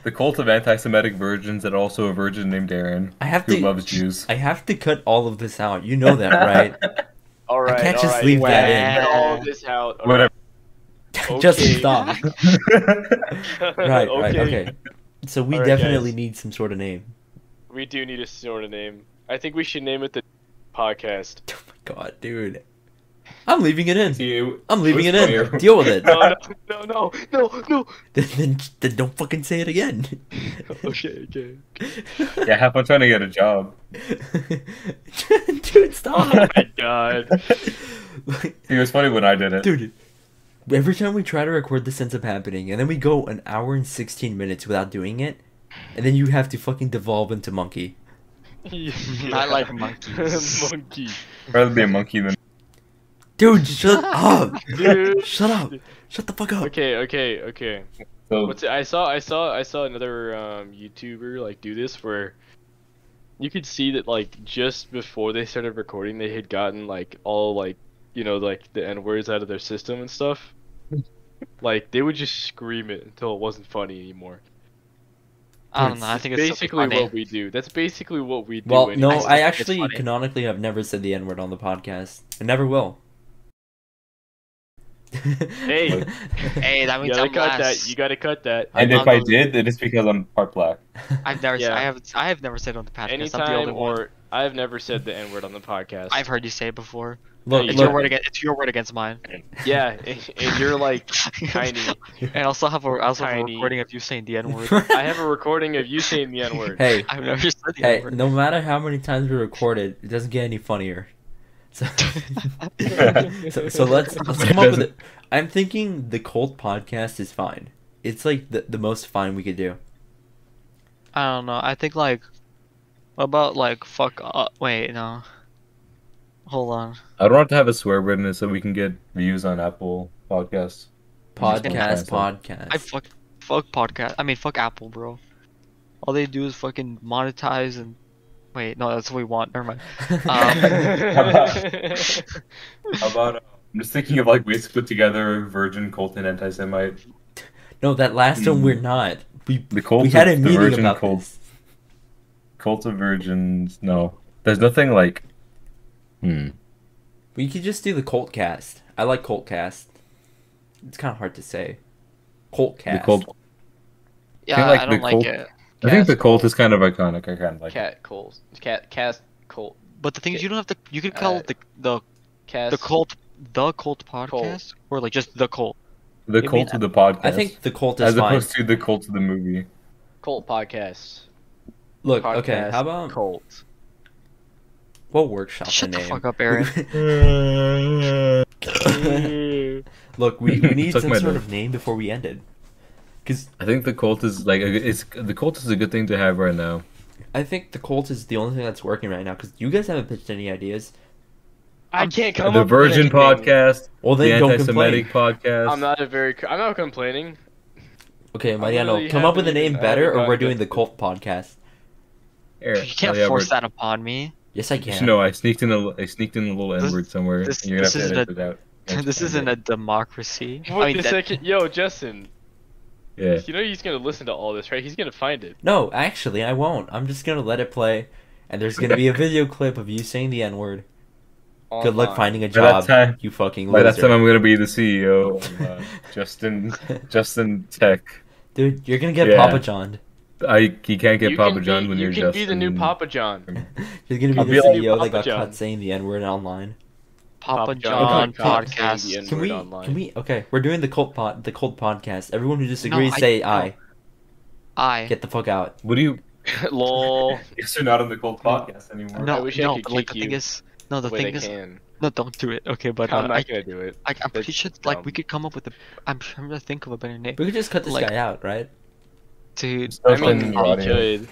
the cult of anti-Semitic virgins and also a virgin named Aaron I have who to. loves Jews. I have to cut all of this out. You know that, right? Alright, I can't just alright, leave we're that gonna in. get all of this out. alright. Whatever. Just Okay. stop. Right. Okay. So we Alright, definitely guys. need some sort of name. We do need a sort of name. I think we should name it the podcast. Oh my god, dude. I'm leaving it in. See, I'm leaving it was in. funnier. Deal with it. No. Then don't fucking say it again. Okay. Yeah, have fun trying to get a job. Dude, Oh stop. my god. It was funny when I did it. Dude, every time we try to record, this ends up happening, and then we go an hour and 16 minutes without doing it, and then you have to fucking devolve into monkey. I like monkeys. Monkey. I'd rather be a monkey than. Dude, shut up. Dude. Shut up. Shut the fuck up. Okay. So, What's it? I saw another YouTuber like do this where you could see that like just before they started recording they had gotten like all like like the N words out of their system and stuff. Like they would just scream it until it wasn't funny anymore. I don't know. I think it's basically funny. what we do. That's basically what we do. Well, no, anyways. I think it's actually funny. canonically have never said the N-word on the podcast. I never will. Hey. Hey, that You means gotta I'm cut last. that. You gotta cut that. and I'm if I not- did, it is because I'm part black. I've never. Yeah. I have never said it on the podcast. I'm the Anytime only one. or I've never said the N word on the podcast. I've heard you say it before. Look, It's look. your word against. It's your word against mine. Yeah, and you're like tiny. And I also have a Tiny. recording of you saying the N word. I have a recording of you saying the N word. Hey, I've never said the hey, N word. no matter how many times we record it, it doesn't get any funnier. So, so let's come up with it. I'm thinking the cult podcast is fine. It's like the most fine we could do. I don't know. I think like, what about like fuck? Wait, no. Hold on. I don't have to have a swear word in it so we can get views on Apple Podcasts. Podcast, I podcast. fuck podcast. I mean fuck Apple, bro. All they do is fucking monetize and wait. No, that's what we want. Never mind. How about I'm just thinking of like ways to put together virgin, cult, and anti-Semite. No, that last one we're not. The cult We had a of the meeting virgin about cult. this. Cult of virgins. No, there's nothing like. We could just do the cult cast. I like cult cast. It's kind of hard to say. Cult cast. The cult. Yeah, like I the don't like cult- it. I think the Cast cult is kind of iconic. I kind of like it. Cat Colt. Cast Colt. But the thing is, you don't have to. You could call it the Cast. cult podcast or like just the cult. The Maybe cult of the podcast. I think the cult is as fine. opposed to the cult of the movie. Cult podcast. Look, Podcast okay, how about Cult? we'll workshop Shut the the name. fuck up, Aaron. Look, we need Suck some my sort dick. of name before we end it. Because I think the cult is like the cult is a good thing to have right now. I think the cult is the only thing that's working right now. Because you guys haven't pitched any ideas. I can't come The up with Virgin anything. podcast, Well, the then don't anti-Semitic complain. podcast. I'm not complaining. Okay, Mariano, really come up with a haven't name even- I better, haven't or we're gotten doing the to- cult podcast. Here, You can't Ellie force Albert. that upon me. Yes, I can. No, I sneaked in a little This- N-word somewhere. this- You're gonna this have to isn't edit it out. This isn't a democracy. Wait a second, yo, Justin. Yeah. You know he's gonna listen to all this, right? He's gonna find it. No, actually, I won't. I'm just gonna let it play, and there's gonna be a video clip of you saying the N-word. Good luck Online. finding a By that job, time- you fucking By loser. that time, I'm gonna be the CEO of Justin Tech. Dude, you're gonna get Yeah. Papa John. He can't get You Papa can John be- when you you're can Justin. be the new Papa John. You're gonna be I'll the be like CEO that Papa got John. caught saying the N-word online. Papa John Okay, podcast. saying the Can we? online. Can we? Okay, we're doing the cult podcast. Everyone who disagrees, I- say no. aye. I Get the fuck out. What do you? Lol. Guess you're not on the cult podcast anymore. I no wish I no. could But like kick the thing you. is, no the Wait, thing I is, can. no don't do it. Okay, but I'm I not gonna do it. I'm pretty That's sure like we dumb. could come up with a. I'm trying to think of a better name. We could just cut this Like- guy out, right? Dude, I Stuff in mean, the we audio. could.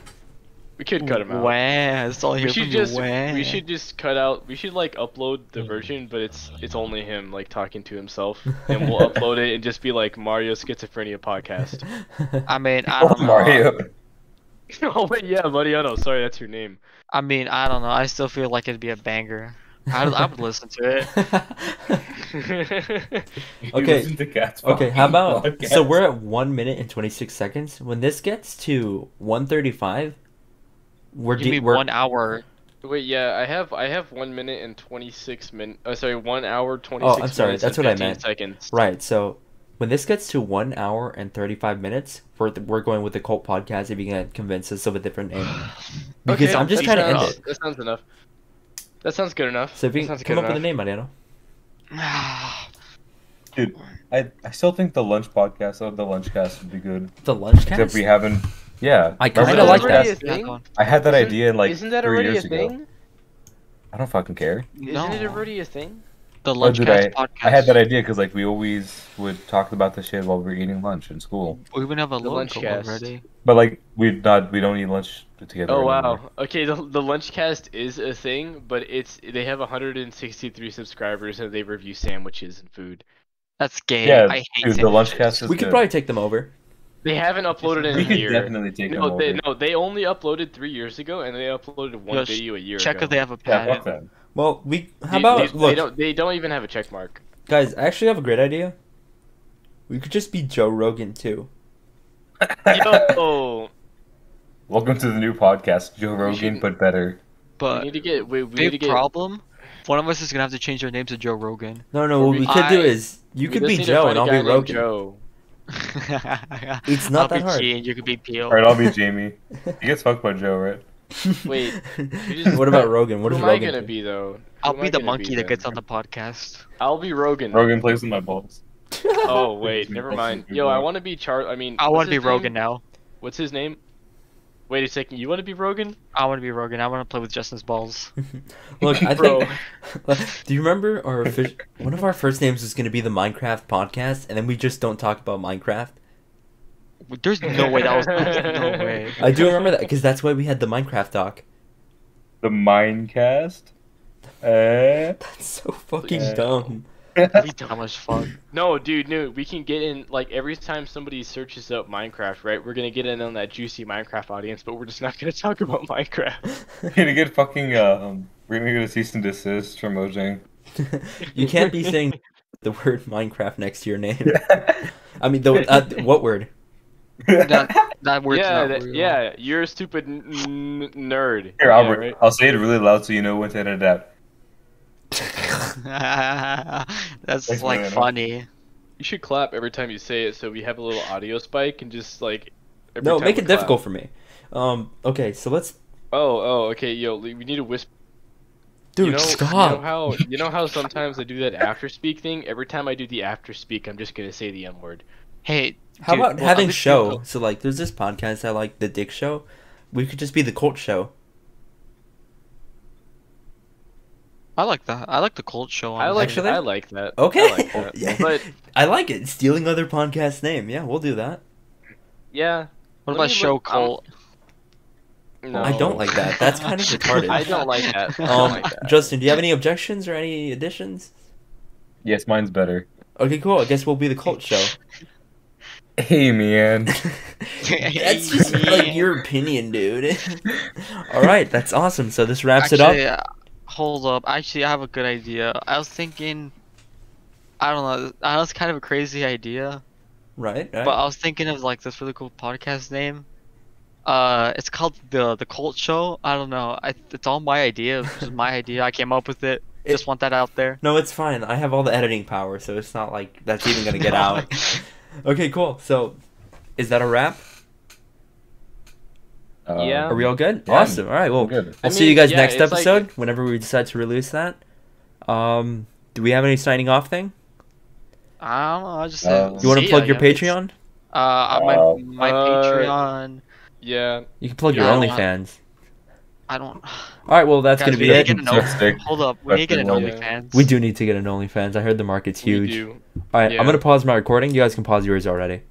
We could cut him out. Wah, that's all I hear We from should you. just Wah. we should just cut out. We should like upload the version, but it's only him like talking to himself, and we'll upload it and just be like Mario Schizophrenia podcast. I mean, I Oh, don't know. Mario. Oh wait, yeah, Mariano. Sorry, that's your name. I mean, I don't know. I still feel like it'd be a banger. I would listen to it. You Okay. listen to Cat's Okay, how about podcast. so we're at 1 minute and 26 seconds. When this gets to 1:35, we're Give me we're 1 hour. Wait, yeah, I have 1 minute and 26 minutes. Sorry, 1 hour 26. Oh, I'm sorry, minutes that's and what I 15 meant. Seconds. right. So when this gets to 1 hour and 35 minutes, we're going with the cult podcast. If you can convince us of a different name, because Okay, I'm just that trying to end sounds- it. That sounds enough. That sounds good enough. So if you That can sounds come good up with a enough. name, Mariano. Dude, I still think the lunch podcast or the lunchcast would be good. The lunch Except cast. we haven't. Yeah, I remember kinda the like lunch that. cast? Already a thing? I had that Isn't- idea in like Isn't that 3 already years a ago. thing? I don't fucking care. No. Isn't it already a thing? The Or did Lunchcast podcast. I had that idea because like we always would talk about the shit while we were eating lunch in school. We even have a The logo Lunchcast. already. But like we don't eat lunch together. Oh anymore. wow. Okay, the Lunchcast is a thing, but they have 163 subscribers and they review sandwiches and food. That's gay. Yeah, I hate dude, the sandwiches. lunchcast is We could good. probably take them over. They haven't uploaded in We a could year. definitely take them No, over. they only uploaded 3 years ago, and they uploaded one Yo, video a year Check ago. if they have a Yeah, patent. fuck them. Well, how about look, They don't even have a check mark. guys? I actually have a great idea. We could just be Joe Rogan too. Yo, Welcome to the new podcast, Joe Rogan, should- but better. we But need to get we need to big get problem. One of us is gonna have to change their name to Joe Rogan. No, no. Or What we- we could do I- is you we could just be need to Joe find and a I'll guy be named Rogan. Joe. It's not I'll that be hard. G and you could be Peel. Alright, I'll be Jamie. He gets fucked by Joe, right? Wait, you just- what about Rogan? What Who is am I Rogan? gonna do? be though? I'll Who am be I the gonna monkey that then? gets on the podcast. I'll be Rogan. Rogan plays with my balls. Oh wait, never mind. Yo, I want to be I mean, I what's want to be his Rogan name? now. What's his name? Wait a second. You want to be Rogan? I want to be Rogan. I want to play with Justin's balls. Look, I Bro. think. Do you remember one of our first names was going to be the Minecraft podcast, and then we just don't talk about Minecraft. There's no way that was. No way. I do remember that because that's why we had the Minecraft doc. The Minecast. Eh? That's so fucking Yeah. dumb. That'd be so much fun. No, dude, no. We can get in like every time somebody searches up Minecraft, right? We're gonna get in on that juicy Minecraft audience, but we're just not gonna talk about Minecraft. We're gonna get fucking we're gonna get a cease and desist from Mojang. You can't be saying the word Minecraft next to your name. I mean, what word? That word's Yeah, not real. yeah. You're a stupid nerd. Here, Yeah, Albert, right? I'll say it really loud so you know when to edit it out. That's Thanks, like man. funny. You should clap every time you say it, so we have a little audio spike and just like. Every No, time make we it clap. difficult for me. Okay, so let's. Oh, okay, yo, we need to whisper. Dude, You know stop. how sometimes I do that after speak thing? Every time I do the after speak, I'm just gonna say the M word. Hey, How dude, about well, having I'm show? So like, there's this podcast I like, the Dick Show. We could just be the Cult Show. I like that. I like the Cult Show. I like Actually? I like that. Okay. I like that. Yeah. But I like it. Stealing other podcast name. Yeah, we'll do that. yeah. What let about me Show look- Cult? No. I don't like that. That's kind of retarded. I don't like that. I don't like that. Justin, do you have any objections or any additions? Yes, mine's better. Okay, cool. I guess we'll be the Cult Show. Hey, man. That's just like your opinion, dude. All right, that's awesome. So this wraps Actually, it up. Hold up. Actually, I have a good idea. I was thinking. I don't know. That's kind of a crazy idea, Right. but I was thinking of like this really cool podcast name. It's called the Cult Show. I don't know. It's all my idea. It's just my idea. I came up with it. Just want that out there. No, it's fine. I have all the editing power, so it's not like that's even gonna get out. Okay, cool. So, is that a wrap? Yeah. Are we all good? Yeah, Awesome. All right. Well, I'm good. we'll I see you mean, guys yeah, next it's like- episode whenever we decide to release that. Do we have any signing off thing? I don't know. I just You You want to see plug ya, your yeah. Patreon? My Patreon. Yeah. You can plug your Yeah, I don't OnlyFans. I don't. All right. Well, that's Guys, gonna we be need it. to get an So sick. Hold up. We need to get an That's the OnlyFans. We do need to get an OnlyFans. I heard the market's We huge. do. All right. Yeah. I'm gonna pause my recording. You guys can pause yours already.